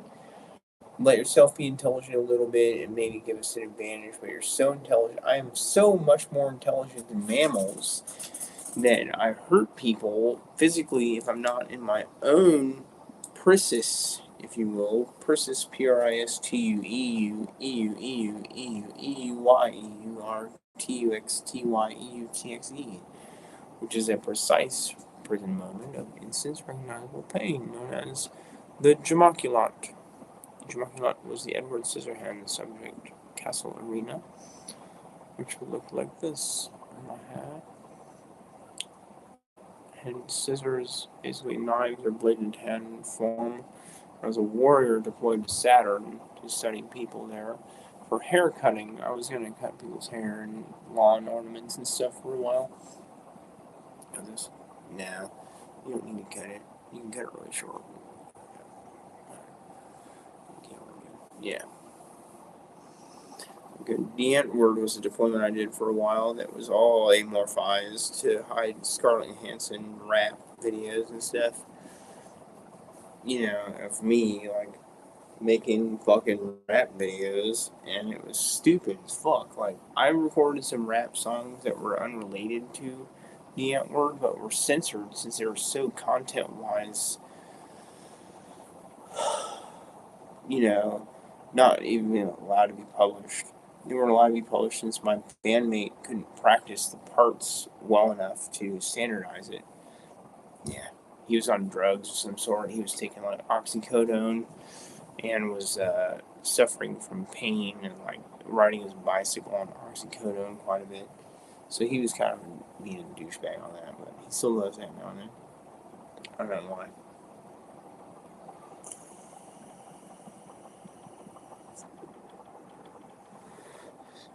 Let yourself be intelligent a little bit and maybe give us an advantage, but you're so intelligent. I am so much more intelligent than mammals that I hurt people physically if I'm not in my own prisus, if you will. Prisus, Pristuxtuyeur, which is a precise prison moment of instant recognizable pain, known as the Jamoculot. Jamoculot was the Edward Scissorhands subject castle arena, which would look like this on my hat. And scissors, basically knives or bladed hand form. I was a warrior deployed to Saturn to study people there. For hair cutting, I was going to cut people's hair and lawn ornaments and stuff for a while. This, no, you don't need to cut it. You can cut it really short. Yeah. Good. The Ant-Word was a deployment I did for a while that was all amorphized to hide Scarlett Johansson rap videos and stuff. Of me, like, making fucking rap videos, and it was stupid as fuck. Like, I recorded some rap songs that were unrelated to the Ant-Word, but were censored since they were so content-wise, not even allowed to be published. They weren't allowed to be published since my bandmate couldn't practice the parts well enough to standardize it. Yeah. He was on drugs of some sort. He was taking like oxycodone and was suffering from pain and like riding his bicycle on oxycodone quite a bit. So he was kind of being a douchebag on that, but he still loves that now and then. I don't know why.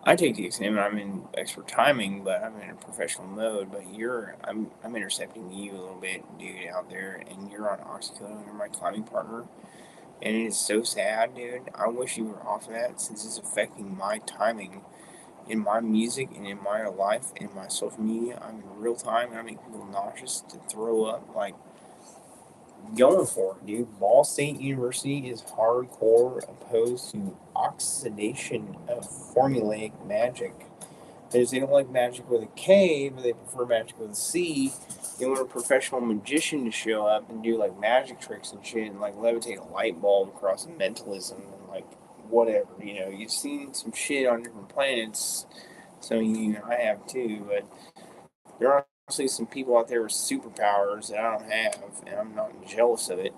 I take the exam and I'm in expert timing, but I'm in a professional mode. But I'm intercepting you a little bit, dude, out there, and you're on oxycodone. You're my climbing partner, and it is so sad, dude. I wish you were off of that since it's affecting my timing in my music and in my life and in my social media. I'm in real time, and I make people nauseous to throw up. Like, going for it, dude. Ball State University is hardcore opposed to oxidation of formulaic magic. They don't like magic with a K, but they prefer magic with a C. They want a professional magician to show up and do like magic tricks and shit and like levitate a light bulb across mentalism and like whatever. You've seen some shit on different planets, so I have too, but there are honestly some people out there with superpowers that I don't have, and I'm not jealous of it.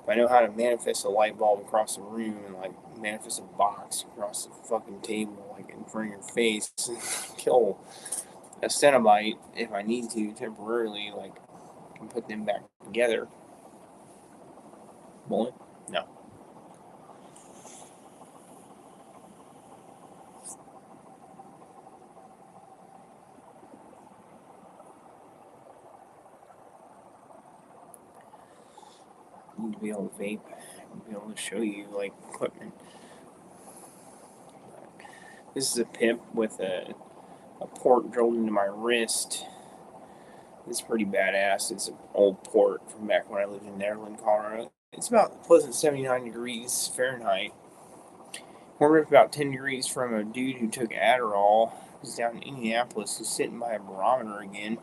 But I know how to manifest a light bulb across a room and like manifest a box across the fucking table, like in front of your face, and kill a Cenobite if I need to temporarily, like, and put them back together. Bullet? No. I need to be able to vape, be able to show you like equipment. This is a pimp with a port drilled into my wrist. It's pretty badass. It's an old port from back when I lived in Netherland, Colorado. It's about a pleasant 79 degrees Fahrenheit. Warmed up about 10 degrees from a dude who took Adderall. He's down in Indianapolis. He's sitting by a barometer again.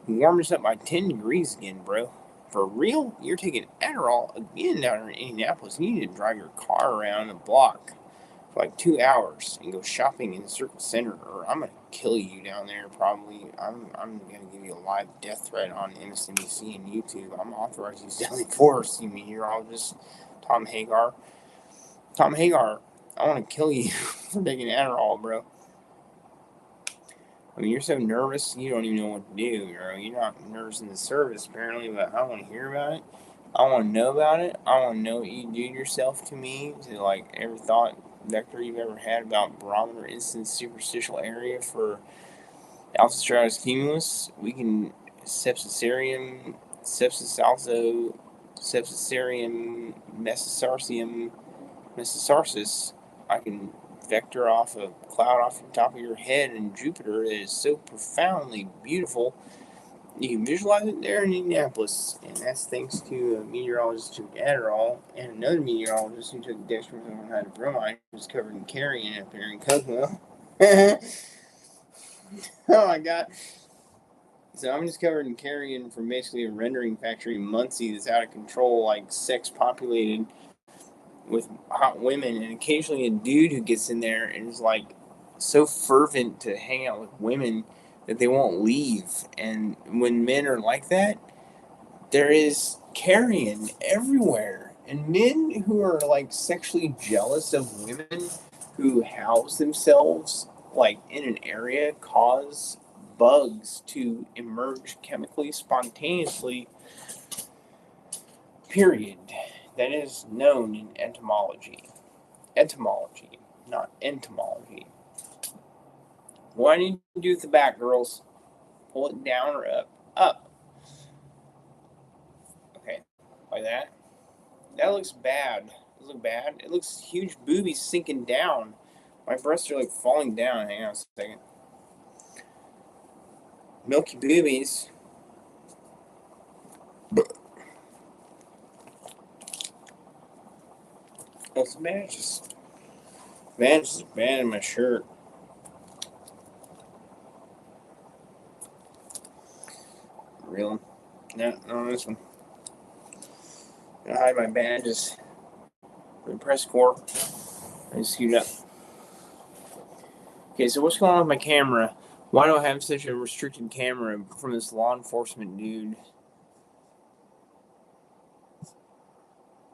He warmed us up by 10 degrees again, bro. For real? You're taking Adderall again down in Indianapolis. You need to drive your car around the block for like 2 hours and go shopping in the Circle Center, or I'm gonna kill you down there. Probably, I'm gonna give you a live death threat on MSNBC and YouTube. I'm authorized to use deadly force. You meteorologist, Tom Hagar. Tom Hagar, I want to kill you for taking Adderall, bro. I mean, you're so nervous, you don't even know what to do, bro. You're not nervous in the service, apparently, but I want to hear about it. I want to know about it. I want to know what you do yourself to me, to like every thought vector you've ever had about barometer instance superficial area for alpha stratus cumulus. We can sepsicarium, sepsis also, sepsicarium, mesosarsis. I can vector off a cloud off the top of your head in Jupiter that is so profoundly beautiful. You can visualize it there in Indianapolis, and that's thanks to a meteorologist who took Adderall and another meteorologist who took dextromethorphan hydrobromide, who was covered in carrion up there in Kokomo. Oh my god. So I'm just covered in carrion from basically a rendering factory in Muncie that's out of control, like sex populated with hot women, and occasionally a dude who gets in there and is like so fervent to hang out with women that they won't leave. And when men are like that, there is carrion everywhere. And men who are like sexually jealous of women who house themselves like in an area cause bugs to emerge chemically spontaneously, period. That is known in entomology. Etymology, not entomology. What do you do with the back, girls? Pull it down or up? Up. Okay, like that. That looks bad. Does it look bad? It looks huge boobies sinking down. My breasts are like falling down. Hang on a second. Milky boobies. Oh, it's bandages are bad in my shirt. Real? No, no, this one. I hide my bandages. The press corps. I scoot up. Okay, so what's going on with my camera? Why do I have such a restricted camera from this law enforcement dude?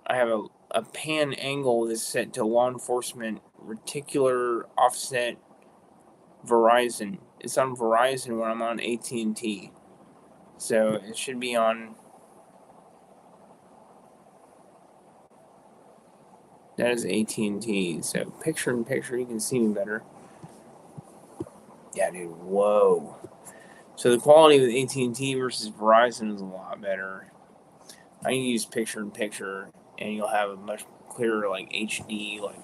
I have a pan angle that's set to law enforcement reticular offset Verizon. It's on Verizon when I'm on AT&T. So it should be on. That is AT&T. So picture in picture, you can see me better. Yeah, dude. Whoa. So the quality with AT&T versus Verizon is a lot better. I can use picture in picture, and you'll have a much clearer like HD, like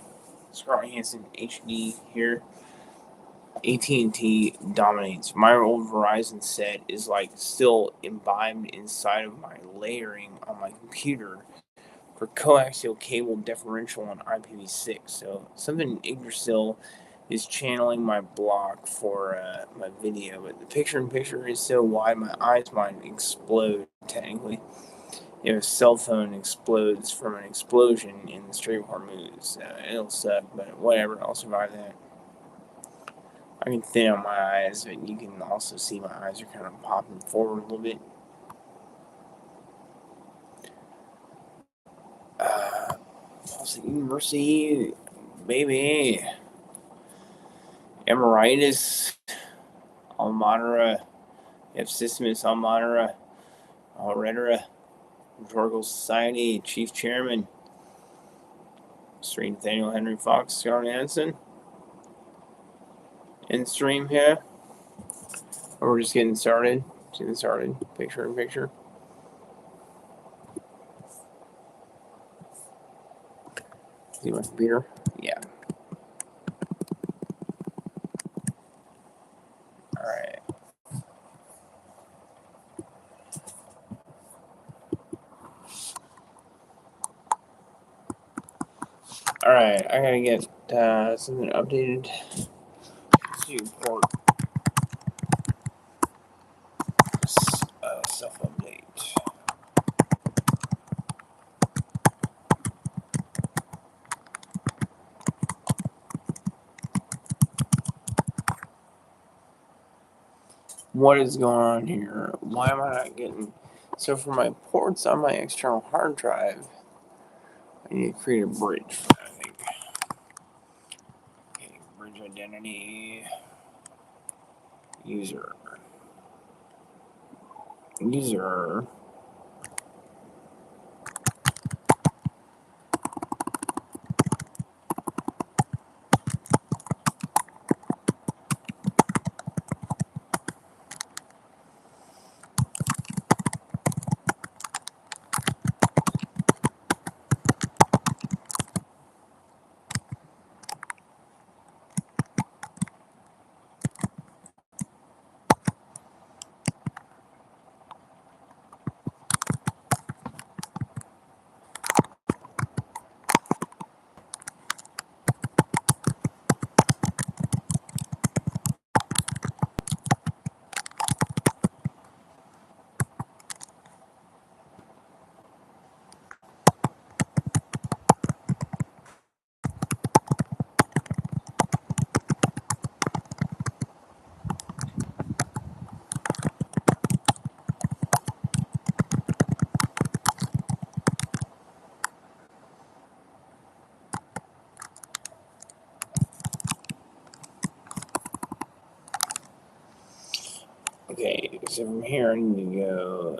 Scarlett Johansson HD here. AT&T dominates. My old Verizon set is like still imbibed inside of my layering on my computer for coaxial cable differential on IPv6. So something in Yggdrasil is channeling my block for my video, but the picture-in-picture is so wide my eyes might explode technically. If a cell phone explodes from an explosion in the Strait of Hormuz, it'll suck, but whatever, I'll survive that. I can thin out my eyes, but you can also see my eyes are kind of popping forward a little bit. Boston University, baby. Emeritus, alma mater, Ipsissimus alma mater, Alretora, Rhetorical Society, Chief Chairman, Stream Nathaniel Henry Fox, Scarlett Johansson. In stream here. Or we're just getting started. Picture in picture. See my computer? Yeah. Alright. Alright, I gotta get something updated. Report. Self-update. What is going on here? Why am I not getting... So for my ports on my external hard drive, I need to create a bridge for that, I think. Okay, bridge identity. User. Okay, so from here I need to go...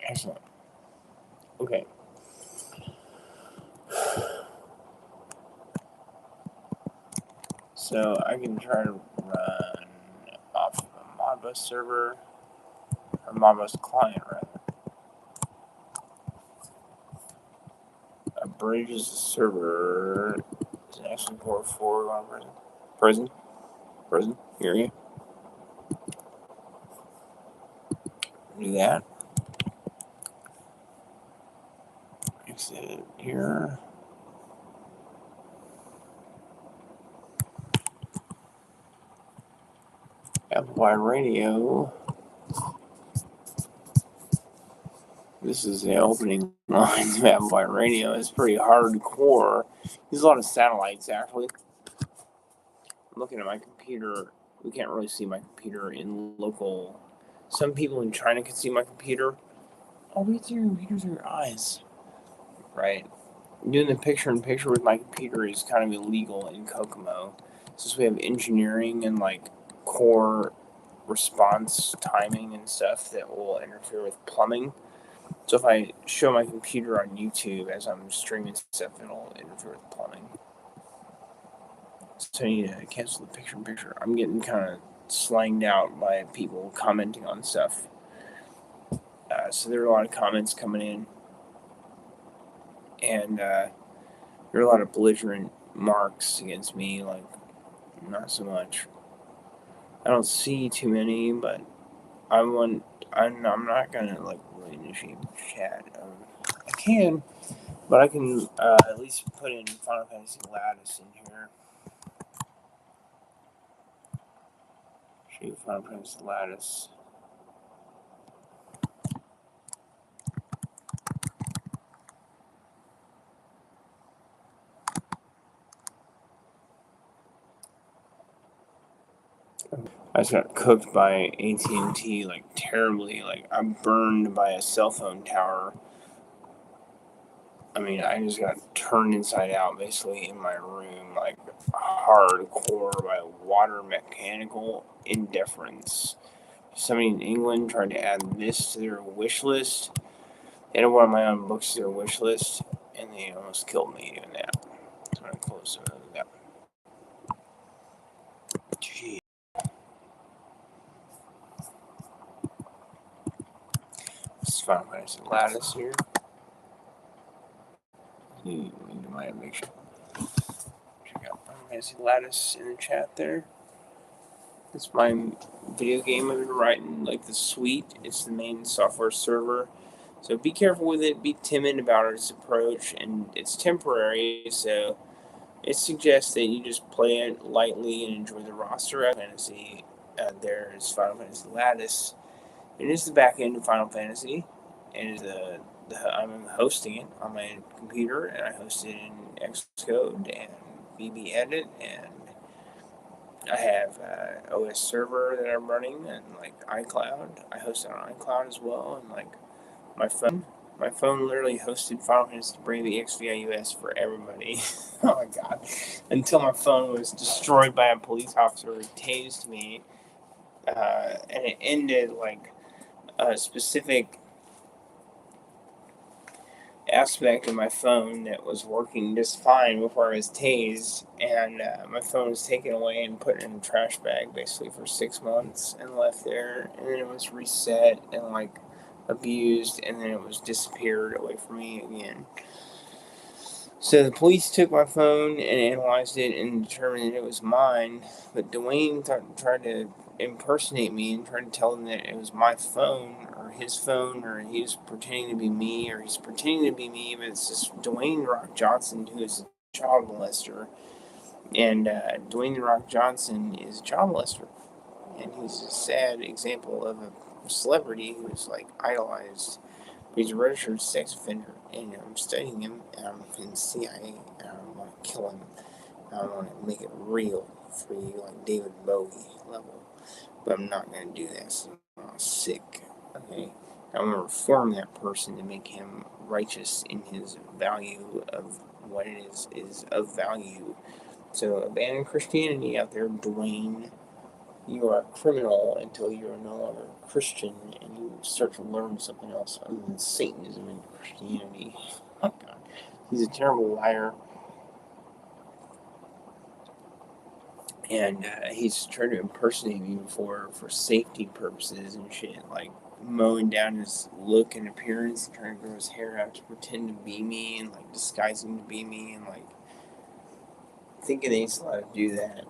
Excellent. Okay. So I can try to run off of a Modbus server, or Modbus client rather. A bridge is a server. Is an actually port 4 on prison. Here you do that. Exit here. Amplify radio. This is the opening line to Amplify radio. It's pretty hardcore. There's a lot of satellites actually. I'm looking at my computer. We can't really see my computer in local. Some people in China can see my computer. Oh, we see your computer through your eyes. Right. Doing the picture-in-picture with my computer is kind of illegal in Kokomo. Since we have engineering and like core response timing and stuff that will interfere with plumbing. So if I show my computer on YouTube as I'm streaming stuff, it'll interfere with plumbing. So I need to cancel the picture-in-picture. I'm getting kind of slanged out by people commenting on stuff. So there are a lot of comments coming in. And there are a lot of belligerent marks against me, like, not so much. I don't see too many, but I'm not gonna, like, really initiate chat. I can, but I can at least put in Final Fantasy Lattice in here. Show you Final Fantasy Lattice. I just got cooked by AT&T, like, terribly. Like, I'm burned by a cell phone tower. I mean, I just got turned inside out, basically, in my room, like, hardcore by water mechanical indifference. Somebody in England tried to add this to their wish list. They added one of my own books to their wish list, and they almost killed me doing that. So I'm going to close some of that. Gee. This is Final Fantasy Lattice here. You might make sure. Check out Final Fantasy Lattice in the chat there. It's my video game I've been writing, like the suite. It's the main software server. So be careful with it, be timid about its approach, and it's temporary, so it suggests that you just play it lightly and enjoy the roster of Fantasy. There's Final Fantasy Lattice. It is the back end of Final Fantasy, and I'm hosting it on my computer, and I host it in Xcode and VB Edit, and I have OS server that I'm running, and like iCloud. I host it on iCloud as well, and like my phone. My phone literally hosted Final Fantasy Brave XVIUS for everybody. Oh my god. Until my phone was destroyed by a police officer who tased me. And it ended like a specific aspect of my phone that was working just fine before I was tased. And my phone was taken away and put in a trash bag basically for 6 months and left there. And then it was reset and like abused, and then it was disappeared away from me again. So the police took my phone and analyzed it and determined that it was mine. But Dwayne tried to impersonate me and tried to tell them that it was my phone or his phone, or he was pretending to be me, or he's pretending to be me. But it's just Dwayne Rock Johnson, who is a child molester. And Dwayne Rock Johnson is a child molester. And he's a sad example of a celebrity who is like idolized. He's a registered sex offender, and I'm studying him, and I'm in the CIA, and I want to kill him. I want to make it real for you, like David Bowie level. But I'm not going to do that, so I'm sick. Okay? I'm going to reform that person to make him righteous in his value of what it is of value. So abandon Christianity out there, Dwayne. You are a criminal until you are no longer a Christian, and you start to learn something else other than Satanism and Christianity. Oh God, he's a terrible liar, and he's trying to impersonate me before for safety purposes and shit, like mowing down his look and appearance, and trying to grow his hair out to pretend to be me, and like disguising to be me, and like thinking that he's allowed to do that,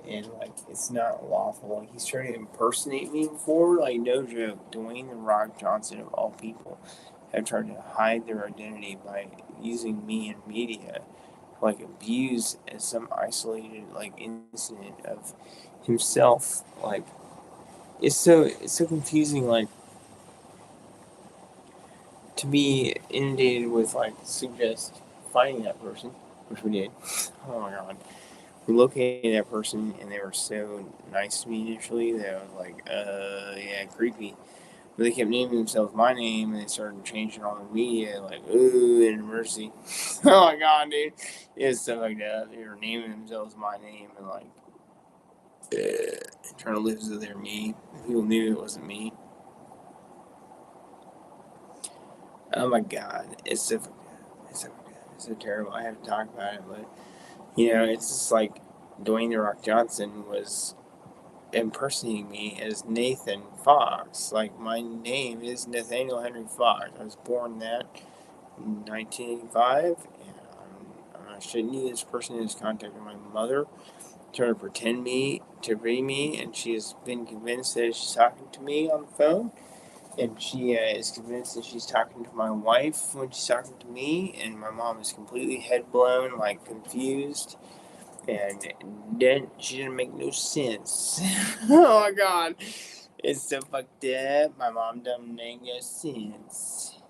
and like it's not lawful. Like he's trying to impersonate me before, like no joke. Dwayne the Rock Johnson of all people have tried to hide their identity by using me in media, like abuse as some isolated like incident of himself. Like it's so confusing. Like to be inundated with like suggest finding that person, which we did. Oh my god. We located that person, and they were so nice to me initially that I was like, yeah, creepy. But they kept naming themselves my name, and they started changing all the media, like, ooh, and mercy. Oh my god, dude. It was stuff like that. They were naming themselves my name, and like, trying to live as though they're me. People knew it wasn't me. Oh my god, it's so terrible. I have to talk about it, but it's just like Dwayne the Rock Johnson was impersonating me as Nathan Fox. Like, my name is Nathaniel Henry Fox. I was born that in 1985, and I shouldn't use this person as contact with my mother, trying to pretend to be me, and she has been convinced that she's talking to me on the phone, and she is convinced that she's talking to my wife when she's talking to me, and my mom is completely head blown, like confused. And then she didn't make no sense. Oh my god. It's so fucked up. My mom doesn't make no sense.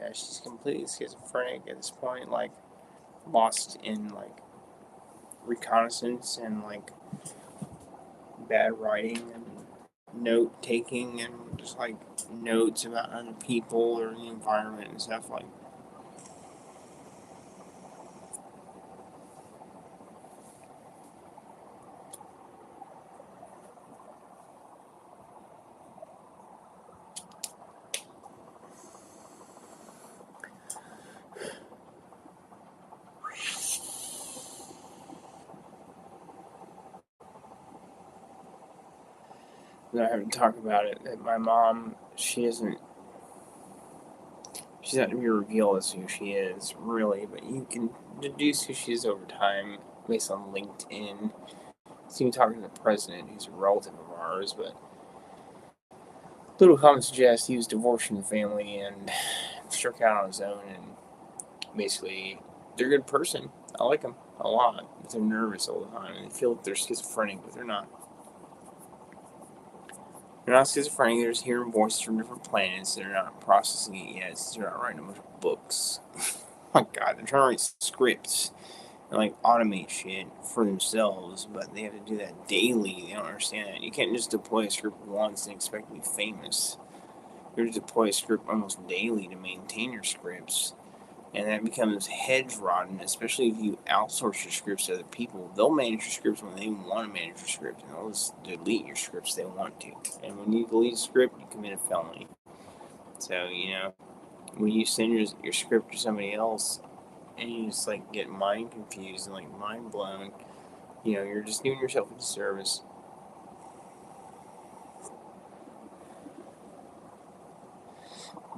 And she's completely schizophrenic at this point, like lost in like reconnaissance and like bad writing and note taking and just like notes about other people or the environment and stuff like. I have to talk about it. That my mom, she's not to be revealed as who she is, really, but you can deduce who she is over time. based on LinkedIn. So you talking to the president, who's a relative of ours, but little comments suggest he was divorced from the family and struck out on his own. And basically, they're a good person. I like them a lot. But they're nervous all the time, and they feel like they're schizophrenic, but they're not. They're not schizophrenic. They're just hearing voices from different planets. They're not processing it yet. So they're not writing a bunch of books. Oh my God, they're trying to write scripts and like automate shit for themselves, but they have to do that daily. They don't understand that. You can't just deploy a script once and expect to be famous. You have to deploy a script almost daily to maintain your scripts. And that becomes hedge rotten, especially if you outsource your scripts to other people. They'll manage your scripts when they want to manage your script, and they'll just delete your scripts they want to. And when you delete a script, you commit a felony. So, when you send your script to somebody else and you just like get mind confused and like mind blown, you're just doing yourself a disservice.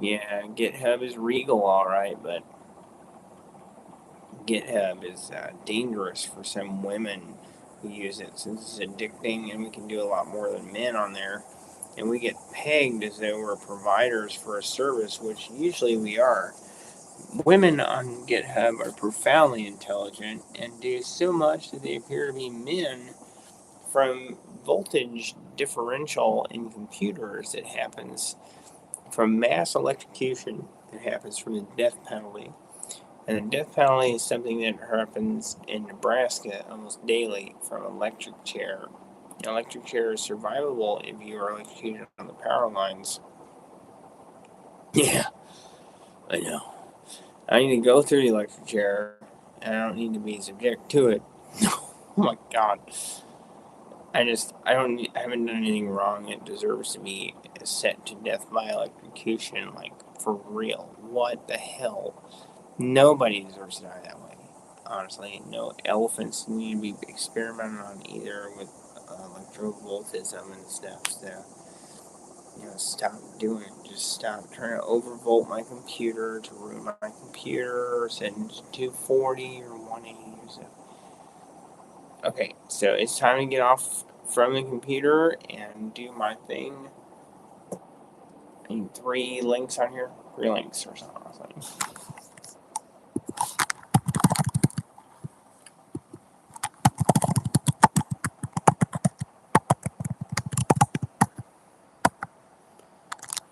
Yeah, GitHub is regal, all right, but GitHub is dangerous for some women who use it since it's addicting, and we can do a lot more than men on there. And we get pegged as though we're providers for a service, which usually we are. Women on GitHub are profoundly intelligent and do so much that they appear to be men from voltage differential in computers that happens from mass electrocution that happens from the death penalty. And the death penalty is something that happens in Nebraska almost daily from electric chair. An electric chair is survivable if you are electrocuted on the power lines. Yeah, I know. I need to go through the electric chair, and I don't need to be subject to it. Oh my God. I haven't done anything wrong that deserves to be set to death by electrocution, like, for real. What the hell? Nobody deserves to die that way. Honestly, no elephants need to be experimented on either with electrovoltism and stuff. So, stop doing it. Just stop trying to overvolt my computer to ruin my computer, setting 240 or 180 or so. Okay, so it's time to get off from the computer and do my thing. I need 3 links on here. 3 links or something.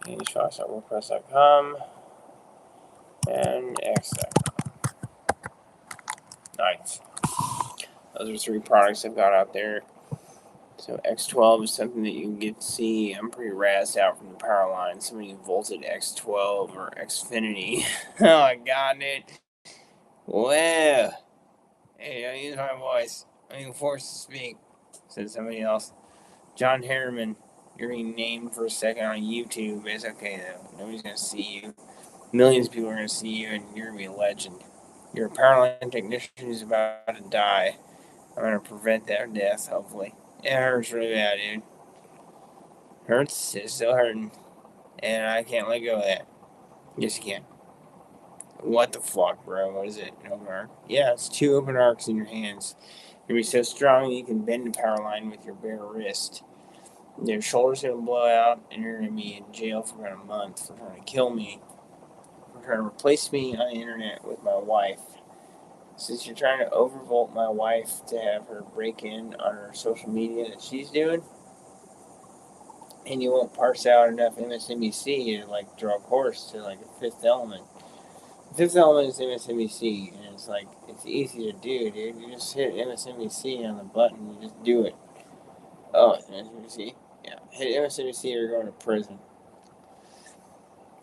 HVAC.wordpress.com and X.com. Nice. Those are 3 products I've got out there. So X12 is something that you can get to see. I'm pretty razzed out from the power line. Somebody volted X12 or Xfinity. Oh, I got it. Well, hey, don't use my voice. I'm being forced to speak, said somebody else. John Harriman, you're being named for a second on YouTube. It's okay, though. Nobody's going to see you. Millions of people are going to see you, and you're going to be a legend. You're a power line technician who's about to die. I'm going to prevent their death, hopefully. It hurts really bad, dude. Hurts. It's still hurting. And I can't let go of that. Yes, you can. What the fuck, bro? What is it? An open arc? Yeah, it's 2 open arcs in your hands. You're going to be so strong you can bend a power line with your bare wrist. Your shoulder's going to blow out, and you're going to be in jail for about a month for trying to kill me. For trying to replace me on the internet with my wife. Since you're trying to overvolt my wife to have her break in on her social media that she's doing, and you won't parse out enough MSNBC to like draw a course to like a Fifth Element. The Fifth Element is MSNBC, and it's easy to do, dude. You just hit MSNBC on the button, you just do it. Oh, it's MSNBC? Yeah. Hit MSNBC or you're going to prison.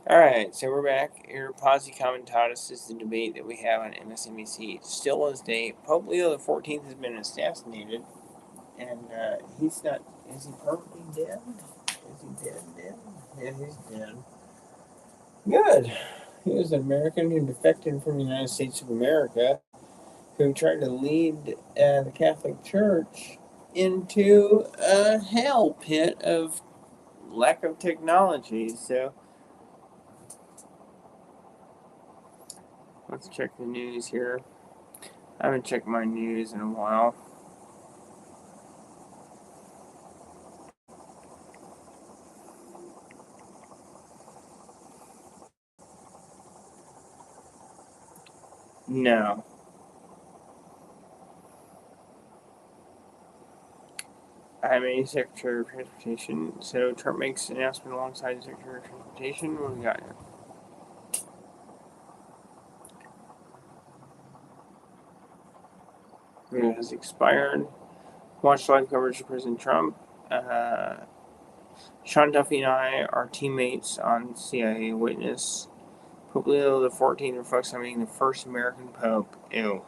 Alright, so we're back. Here, Posse Comitatus is the debate that we have on MSNBC. Still as day, Pope Leo the 14th has been assassinated, and he's not. Is he permanently dead? Is he dead? Yeah, he's dead. Good. He was an American who defected from the United States of America, who tried to lead the Catholic Church into a hell pit of lack of technology. So let's check the news here. I haven't checked my news in a while. No. I'm a Secretary of Transportation. So Trump makes an announcement alongside the Secretary of Transportation. What do we got here? It has expired. Watch live coverage of President Trump. Sean Duffy and I are teammates on CIA Witness. Pope Leo the 14th reflects on being the first American Pope. Ew.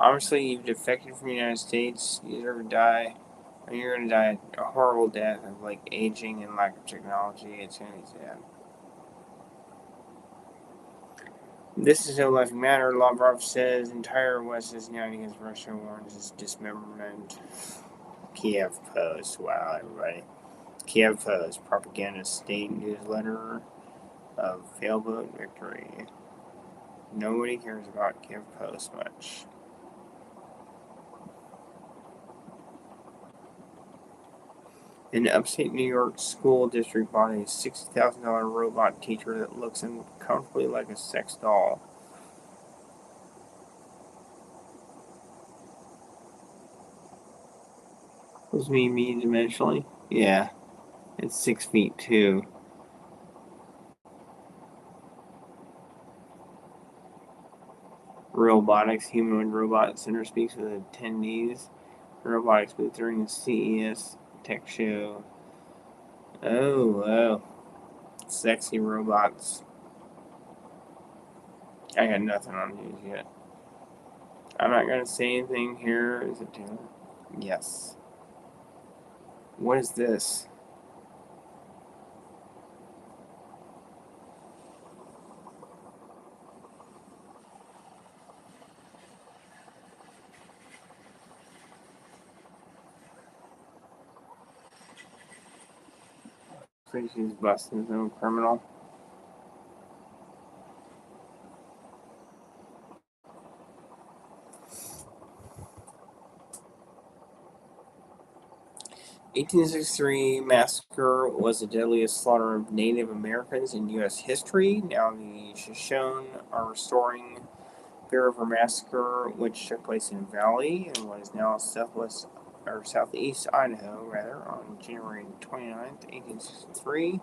Obviously, you've defected from the United States. You deserve to die. And you're going to die a horrible death of like aging and lack of technology. It's going to be sad. This is no laughing matter. Lavrov says entire West is uniting against Russia, warns its dismemberment. Kiev Post. Wow, everybody. Kiev Post, propaganda state newsletter of failboat victory. Nobody cares about Kiev Post much. An upstate New York school district bought a $60,000 robot teacher that looks uncomfortably like a sex doll. Was me dimensionally? Yeah. It's 6 feet too. Robotics, humanoid robot center speaks with attendees. Robotics booth during the CES tech show. Oh, wow. Sexy robots. I got nothing on news yet. I'm not going to say anything here. Is it Taylor? Yes. What is this? So she's busting his own criminal. The 1863 massacre was the deadliest slaughter of Native Americans in U.S. history. Now the Shoshone are restoring the River Massacre, which took place in Valley and was now southeast Idaho, on January 29th, 1863.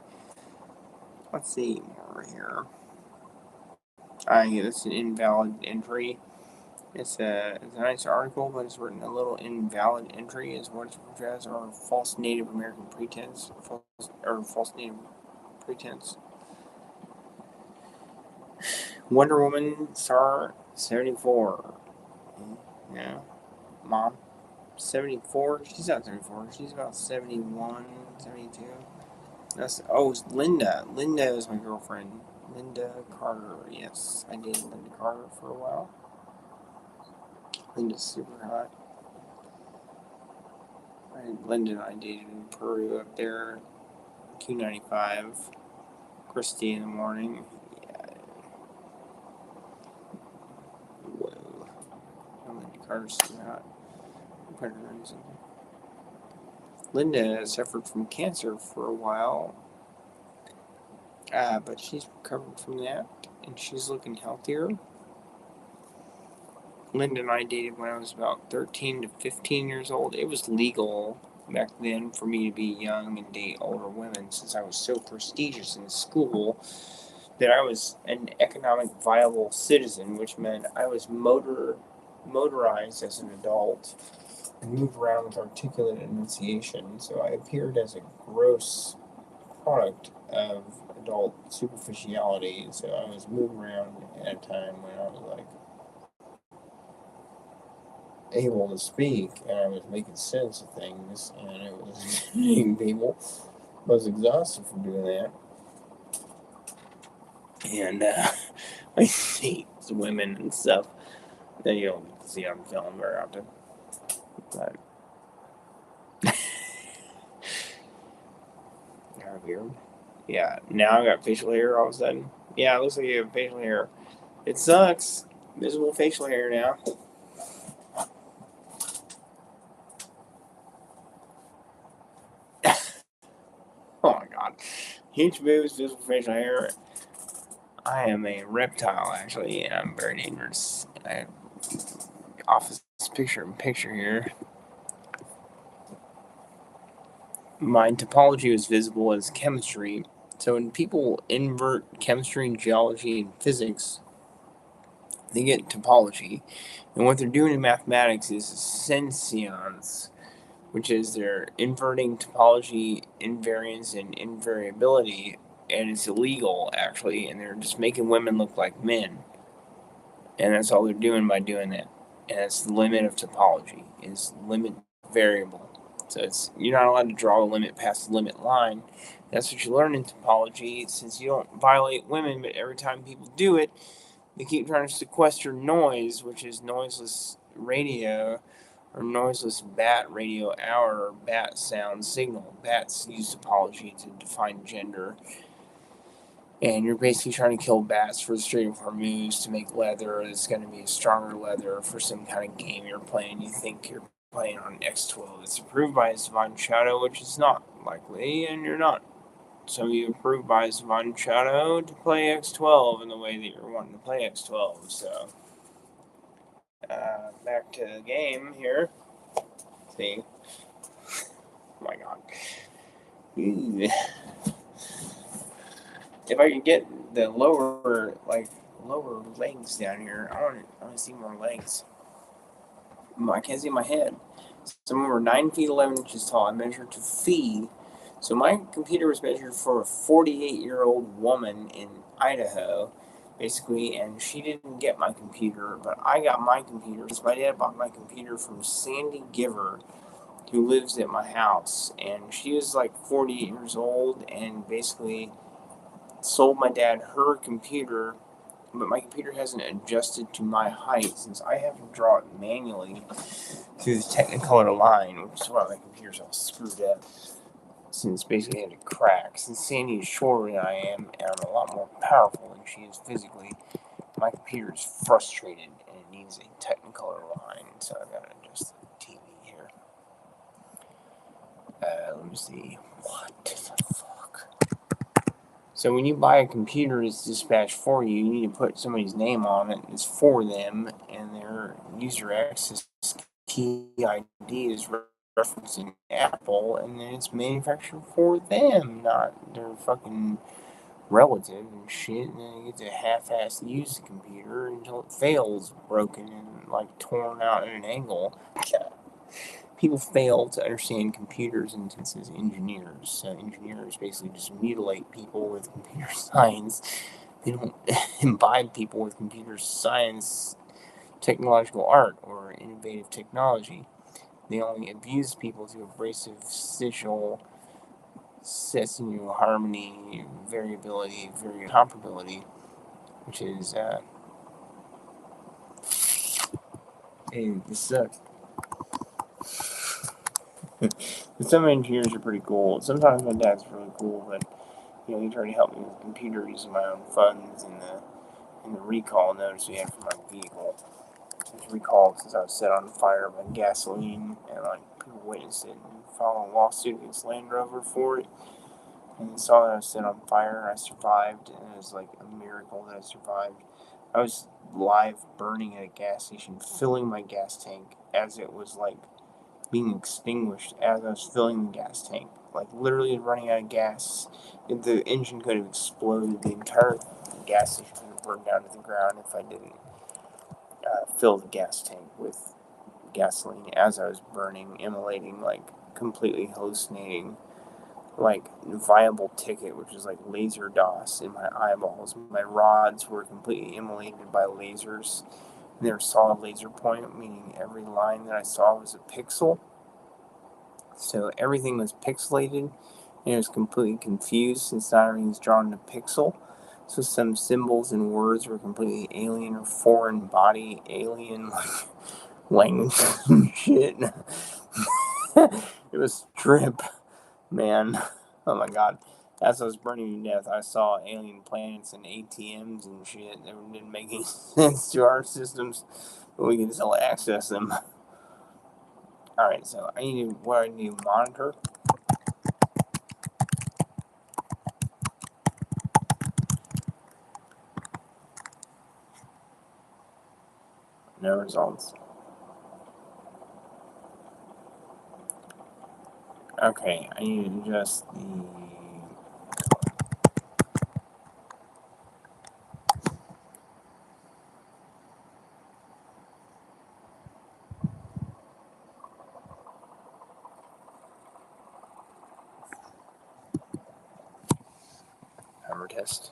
Let's see more here. It's an invalid entry. It's a nice article, but it's written a little invalid entry, is what it's referred as, or false Native American pretense, false Native pretense. Wonder Woman star 74. Yeah, mom. 74. She's not 74. She's about 71, 72. It's Linda. Linda is my girlfriend. Linda Carter. Yes, I dated Linda Carter for a while. Linda's super hot. Linda and I dated in Peru up there. Q95. Christy in the morning. Yeah. Whoa. Linda Carter's too hot. Put her in something. Linda suffered from cancer for a while, but she's recovered from that, and she's looking healthier. Linda and I dated when I was about 13 to 15 years old. It was legal back then for me to be young and date older women, since I was so prestigious in school that I was an economic viable citizen, which meant I was motorized as an adult and moved around with articulate enunciation, so I appeared as a gross product of adult superficiality. So I was moving around at a time when I was like able to speak, and I was making sense of things, and it was meeting people. I was exhausted from doing that, and I see women and stuff that you don't see on film very often. But kind of weird. Yeah, now I got facial hair all of a sudden. Yeah, it looks like you have facial hair. It sucks visible facial hair now. Oh my god. Huge boobs, visible facial hair. I am a reptile, actually, and I'm very dangerous. I have office picture here. My topology was visible as chemistry. So when people invert chemistry and geology and physics, they get topology. And what they're doing in mathematics is sentience, which is they're inverting topology, invariance, and invariability, and it's illegal, actually, and they're just making women look like men. And that's all they're doing by doing that. And that's the limit of topology, is limit variable. So you're not allowed to draw the limit past the limit line. That's what you learn in topology, since you don't violate women, but every time people do it, they keep trying to sequester noise, which is noiseless radio, or noiseless bat radio hour, or bat sound signal. Bats use topology to define gender. And you're basically trying to kill bats for the Strait of Hormuz to make leather that's going to be a stronger leather for some kind of game you're playing. You think you're playing on X12. It's approved by Savant Shadow, which is not likely, and you're not. Some of you approved by Savant Shadow to play X12 in the way that you're wanting to play X12. So, back to the game here. See? Oh my god. If I could get the lower legs down here, I want to see more legs. I can't see my head. Some of them are 9 feet 11 inches tall. I measured to feet. So my computer was measured for a 48-year-old woman in Idaho, basically, and she didn't get my computer, but I got my computer. So my dad bought my computer from Sandy Giver, who lives at my house, and she was like 48 years old, and basically sold my dad her computer, but my computer hasn't adjusted to my height since I have to draw it manually through the Technicolor line, which is why my computer's all screwed up, since basically it had to crack. Since Sandy is shorter than I am, and I'm a lot more powerful than she is physically, my computer is frustrated and it needs a Technicolor line, so I've got to adjust the TV here. Let me see. What the fuck? So when you buy a computer that's dispatched for you, you need to put somebody's name on it. It's for them, and their user access key ID is referencing Apple, and then it's manufactured for them, not their fucking relative and shit. And then you get to half-ass use the computer until it fails, broken and like torn out at an angle. People fail to understand computers and as engineers. So engineers basically just mutilate people with computer science. They don't imbibe people with computer science, technological art, or innovative technology. They only abuse people through abrasive sigil, session harmony, variability, comparability, which is hey, this sucks. Some engineers are pretty cool. Sometimes my dad's really cool, but he tried to help me with the computer using my own funds and the recall notice we had for my vehicle. It was recalled since I was set on fire by gasoline, and people witnessed it and filed a lawsuit against Land Rover for it. And they saw that I was set on fire, and I survived, and it was like a miracle that I survived. I was live burning at a gas station, filling my gas tank as it was being extinguished as I was filling the gas tank. Literally running out of gas. The engine could have exploded. The entire gas station could have burned down to the ground if I didn't fill the gas tank with gasoline as I was burning, immolating, completely hallucinating, viable ticket, which is laser DOS in my eyeballs. My rods were completely immolated by lasers. They were solid laser point, meaning every line that I saw was a pixel. So everything was pixelated, and it was completely confused since not everything's drawn in a pixel. So some symbols and words were completely alien or foreign body, alien language and shit. It was strip, man. Oh my god. As I was burning to death, I saw alien planets and ATMs and shit that didn't make any sense to our systems, but we can still access them. Alright, so I need to monitor. No results. Okay, I need to adjust the hammer test.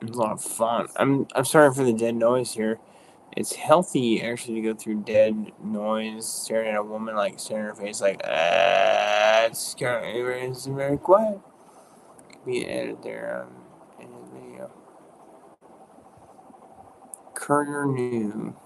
It's a lot of fun. I'm sorry for the dead noise here. It's healthy actually to go through dead noise, staring at a woman, like staring at her face, like it's very quiet. Could be edited there in the video. Courier New.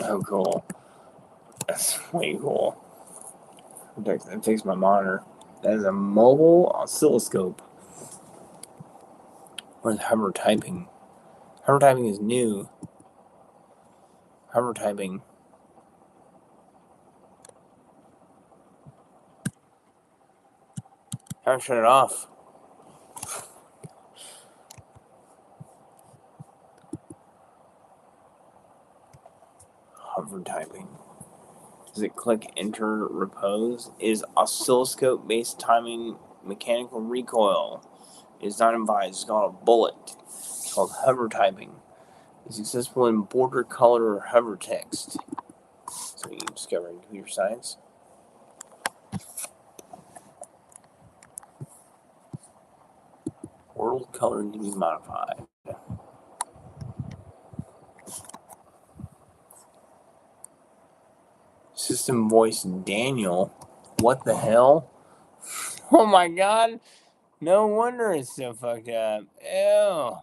Oh, cool. That's way cool. That takes my monitor. That is a mobile oscilloscope. Where's hover typing? Hover typing is new. Hover typing. How to shut it off? Hover typing. Does it click enter repose? Is oscilloscope based timing mechanical recoil. Is not advised. It's called a bullet. It's called hover typing. It's accessible in border color or hover text. So you discover in computer science. World color can be modified. System voice Daniel. What the hell? Oh my god. No wonder it's so fucked up. Ew.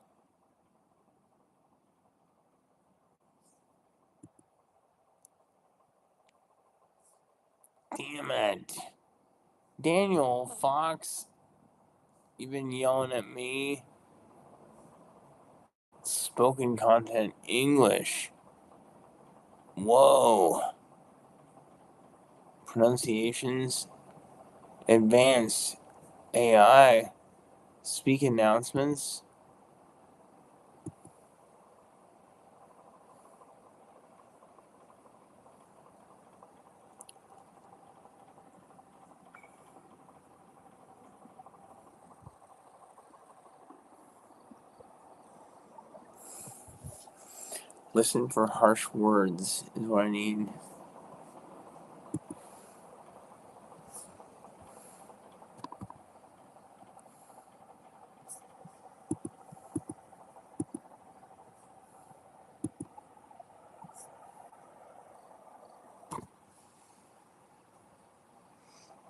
Damn it. Daniel Fox, you've been yelling at me. Spoken content English. Whoa. Pronunciations. Advanced AI. Speak announcements. Listen for harsh words is what I need.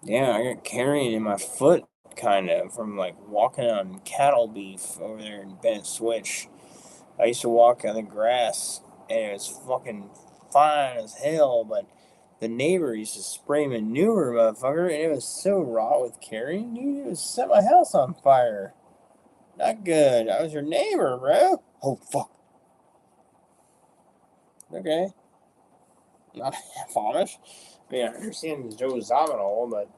Yeah, I got carrion in my foot, kind of, from like walking on cattle beef over there in Bennett Switch. I used to walk on the grass, and it was fucking fine as hell, but the neighbor used to spray manure, motherfucker, and it was so raw with carrion, dude. It was set my house on fire. Not good. I was your neighbor, bro. Oh, fuck. Okay. Not half honest. I mean, I understand Joe Zawinul, but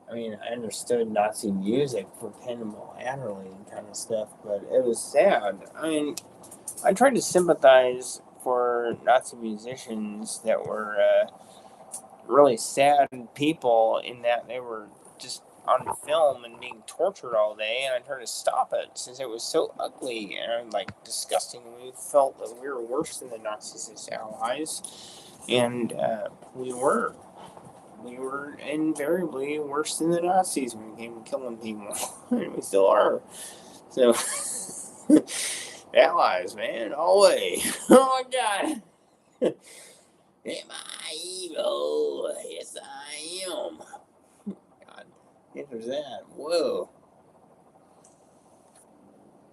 I mean, I understood Nazi music for Cannibal Adderley and kind of stuff, but it was sad. I mean, I tried to sympathize for Nazi musicians that were really sad people in that they were just on film and being tortured all day, and I tried to stop it since it was so ugly and like disgusting. We felt that we were worse than the Nazis as allies, and we were. We were invariably worse than the Nazis when it came to killing people, and we still are. So, allies, man, all the way. Oh my God. Am I evil? Yes, I am. God, answers that. Whoa.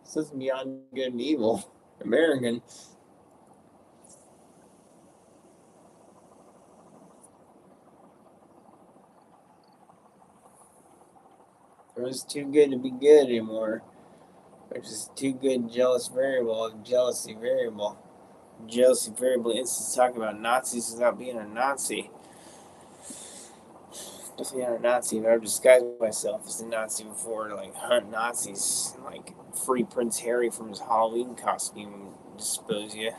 This is beyond good and evil. American. It was too good to be good anymore. Which is too good, jealous variable, jealousy variable. Jealousy variable instance talking about Nazis without being a Nazi. Definitely not a Nazi. I've disguised myself as a Nazi before to like hunt Nazis and like free Prince Harry from his Halloween costume. Dispose you.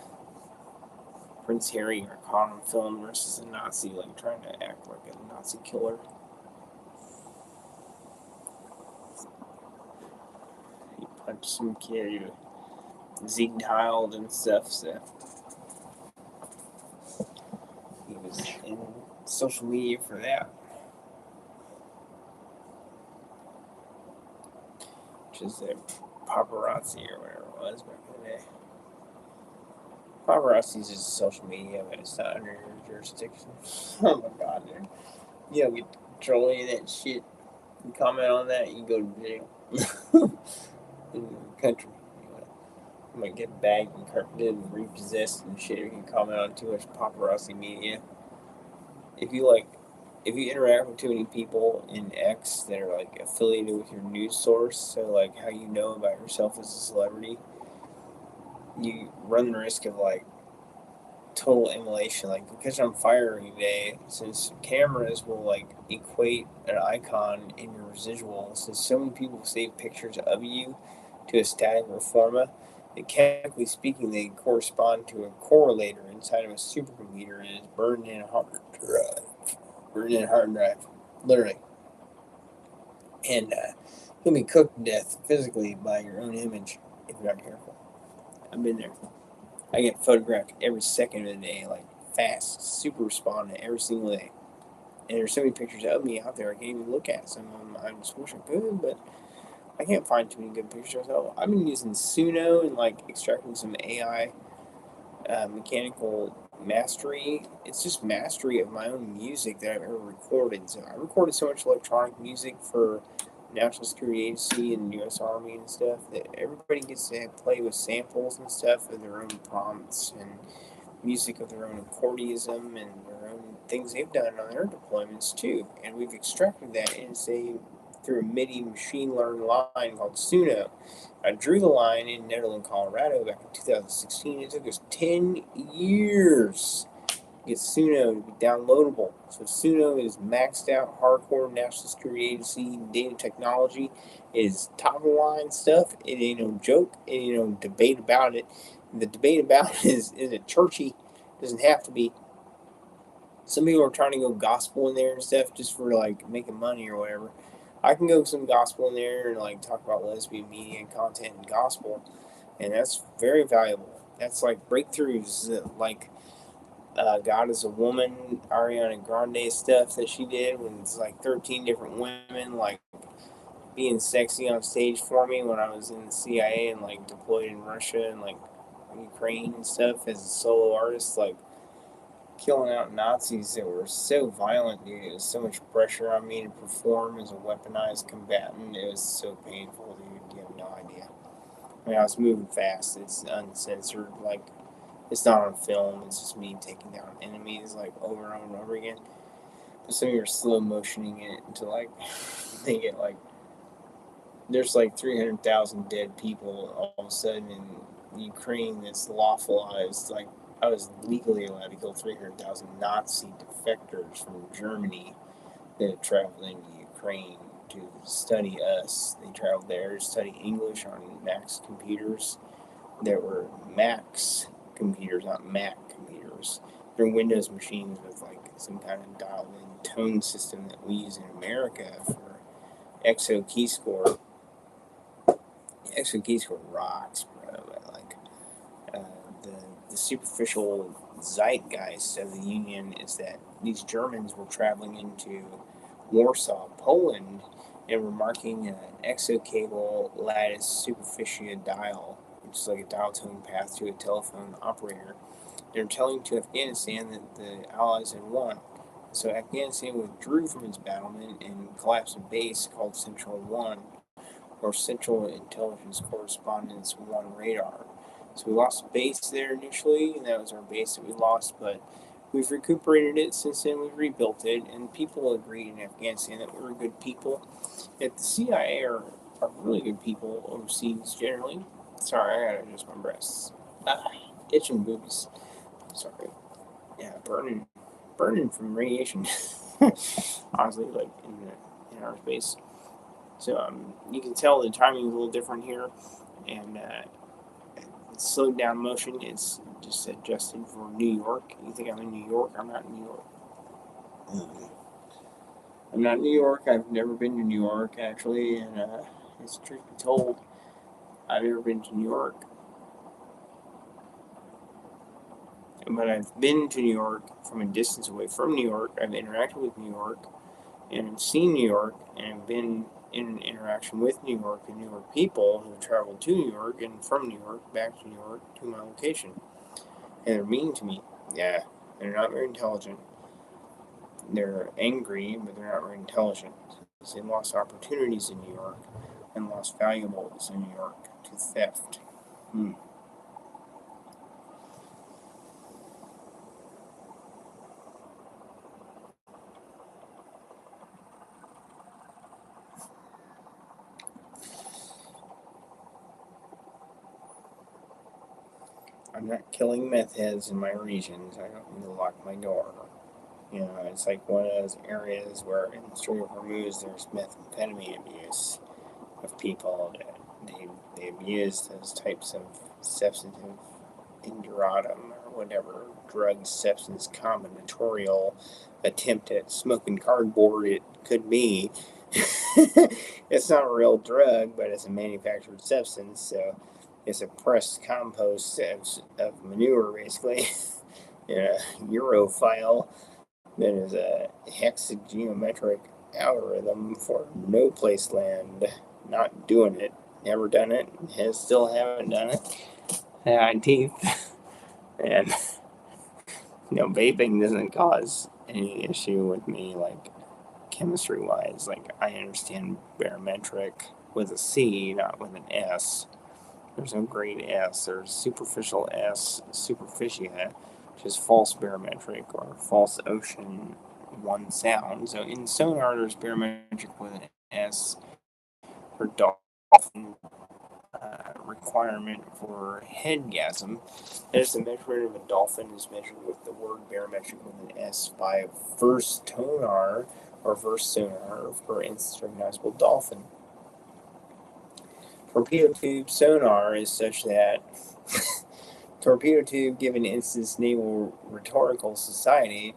Prince Harry or caught on film versus a Nazi, like trying to act like a Nazi killer. He punched some kid who zigged Heiled and stuff, so he was in social media for that. Which is a paparazzi or whatever it was back in the day. Paparazzi is just social media, but it's not under your jurisdiction. Oh my god, dude. You don't get to control any of that shit. You comment on that, you go to jail. In the country. You might get bagged and carpeted and repossessed and shit if you comment on too much paparazzi media. If you like, if you interact with too many people in X that are like affiliated with your news source, so like how you know about yourself as a celebrity, you run the risk of like total immolation. Like you catch on fire every day, since cameras will like equate an icon in your residuals, since so many people save pictures of you to a static forma, that chemically speaking, they correspond to a correlator inside of a supercomputer and is burned in a hard drive. Burned in a hard drive, literally. And you'll be cooked to death physically by your own image if you're not careful. I've been there. I get photographed every second of the day, like fast, super responding every single day. And there's so many pictures of me out there I can't even look at. Some of them I just wish I could, but I can't find too many good pictures of myself. I've been using Suno and like extracting some AI mechanical mastery. It's just mastery of my own music that I've ever recorded. So I recorded so much electronic music for National Security Agency and U.S. Army and stuff that everybody gets to play with samples and stuff of their own prompts and music of their own accordionism and their own things they've done on their deployments too. And we've extracted that in, say, through a MIDI machine learned line called Suno. I drew the line in Netherland, Colorado back in 2016. It took us 10 years to get Suno to be downloadable. So Suno is maxed out, hardcore National Security Agency data technology. It is top of the line stuff. It ain't no joke. It ain't no debate about it. The debate about it is it churchy? It doesn't have to be. Some people are trying to go gospel in there and stuff just for like making money or whatever. I can go some gospel in there and like talk about lesbian media and content and gospel, and that's very valuable. That's like breakthroughs, like God is a Woman, Ariana Grande stuff that she did when it's like 13 different women like being sexy on stage for me when I was in the CIA and like deployed in Russia and like Ukraine and stuff as a solo artist. Like killing out Nazis that were so violent, dude. It was so much pressure on me to perform as a weaponized combatant. It was so painful, dude. You have no idea. I mean, I was moving fast. It's uncensored. Like, it's not on film. It's just me taking down enemies, like, over and over and over again. But some of you are slow motioning it to, like, make it, like, there's, like, 300,000 dead people all of a sudden in Ukraine that's lawfulized. Like, I was legally allowed to kill 300,000 Nazi defectors from Germany that had traveled into Ukraine to study us. They traveled there to study English on Max computers. There were Max computers, not Mac computers. They're Windows machines with like some kind of dialed-in tone system that we use in America for EXO key score. EXO key score rocks, bro. But like uh, the superficial zeitgeist of the Union is that these Germans were traveling into Warsaw, Poland, and were marking an exocable lattice superficie dial, which is like a dial tone path to a telephone operator. They're telling to Afghanistan that the Allies had won. So Afghanistan withdrew from its battlement and collapsed a base called Central 1, or Central Intelligence Correspondence 1 radar. So we lost a base there initially, and that was our base that we lost, but we've recuperated it since then. We've rebuilt it, and people agreed in Afghanistan that we were good people. That the CIA are really good people overseas generally. Sorry, I gotta adjust my breasts. Itching boobies. Sorry. Yeah, burning from radiation. Honestly, like in our space. So you can tell the timing is a little different here, and it's slowed down motion. It's just adjusted for New York. You think I'm in New York? I'm not in New York. I'm not in New York. I've never been to New York actually, and it's truth be told, I've never been to New York. But I've been to New York from a distance away from New York. I've interacted with New York and seen New York and been in interaction with New York and New York people who traveled to New York and from New York back to New York to my location. And they're mean to me. Yeah, they're not very intelligent. They're angry, but they're not very intelligent. They lost opportunities in New York and lost valuables in New York to theft. I'm not killing meth heads in my regions. I don't need to lock my door. You know, it's like one of those areas where in the Strait of Hormuz there's methamphetamine abuse of people that they abuse those types of substantive induratum or whatever drug substance combinatorial attempt at smoking cardboard it could be. It's not a real drug, but it's a manufactured substance, so it's a pressed compost of manure basically. Yeah, Eurofile that is a hexageometric algorithm for no place land. Not doing it. Never done it. Still haven't done it. I teeth. And vaping doesn't cause any issue with me, like chemistry wise. Like I understand barometric with a C, not with an S. There's no grade S. There's superficial S, superficia, which is false barometric or false ocean one sound. So in sonar, there's barometric with an S for dolphin requirement for headgasm. As the measurement of a dolphin is measured with the word barometric with an S by verse tonar or verse sonar for instance recognizable dolphin. Torpedo tube sonar is such that torpedo tube, given instance Naval Rhetorical Society,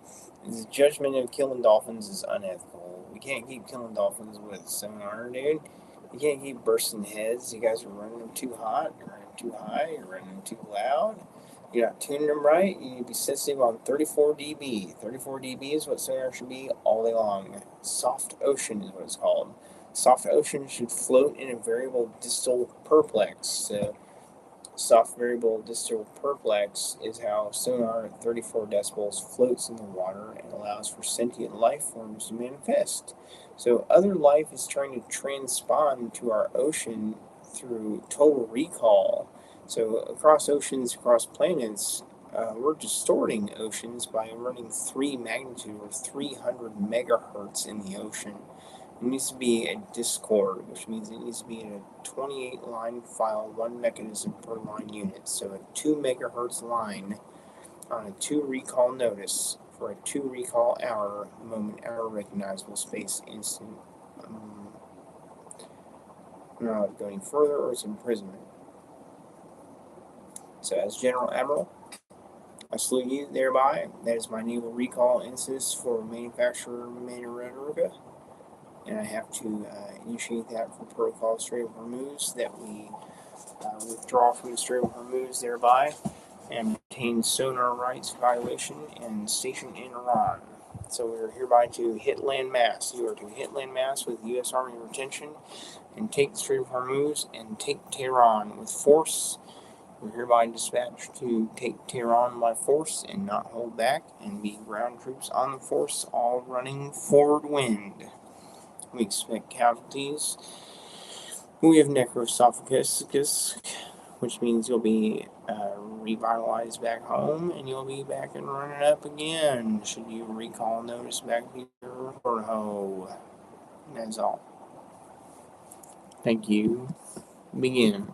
is a judgment of killing dolphins is unethical. We can't keep killing dolphins with sonar, dude. You can't keep bursting heads. You guys are running them too hot, you're running them too high, you're running them too loud. You're not tuning them right. You need to be sensitive on 34 dB. 34 dB is what sonar should be all day long. Soft ocean is what it's called. Soft ocean should float in a variable distal perplex. So Soft variable distal perplex is how sonar at 34 decibels floats in the water and allows for sentient life forms to manifest. So other life is trying to transpond to our ocean through total recall. So across oceans, across planets, we're distorting oceans by running 3 magnitude or 300 megahertz in the ocean. It needs to be a Discord, which means it needs to be in a 28 line file, one mechanism per line unit. So a 2 megahertz line on a 2 recall notice for a 2 recall hour, moment hour recognizable space instant. Not going further, or it's imprisonment. So as General Admiral, I salute you thereby. That is my naval recall instance for manufacturer Manararuga. And I have to initiate that for Protocol Strait of Hormuz, that we withdraw from the Strait of Hormuz thereby and obtain sonar rights evaluation and station in Iran. So we are hereby to hit land mass. You are to hit land mass with U.S. Army retention and take the Strait of Hormuz and take Tehran with force. We're hereby dispatched to take Tehran by force and not hold back, and be ground troops on the force, all running forward wind. We expect casualties. We have necrosophagus, which means you'll be revitalized back home, and you'll be back and running up again should you recall notice back to your home. That's all. Thank you. Begin.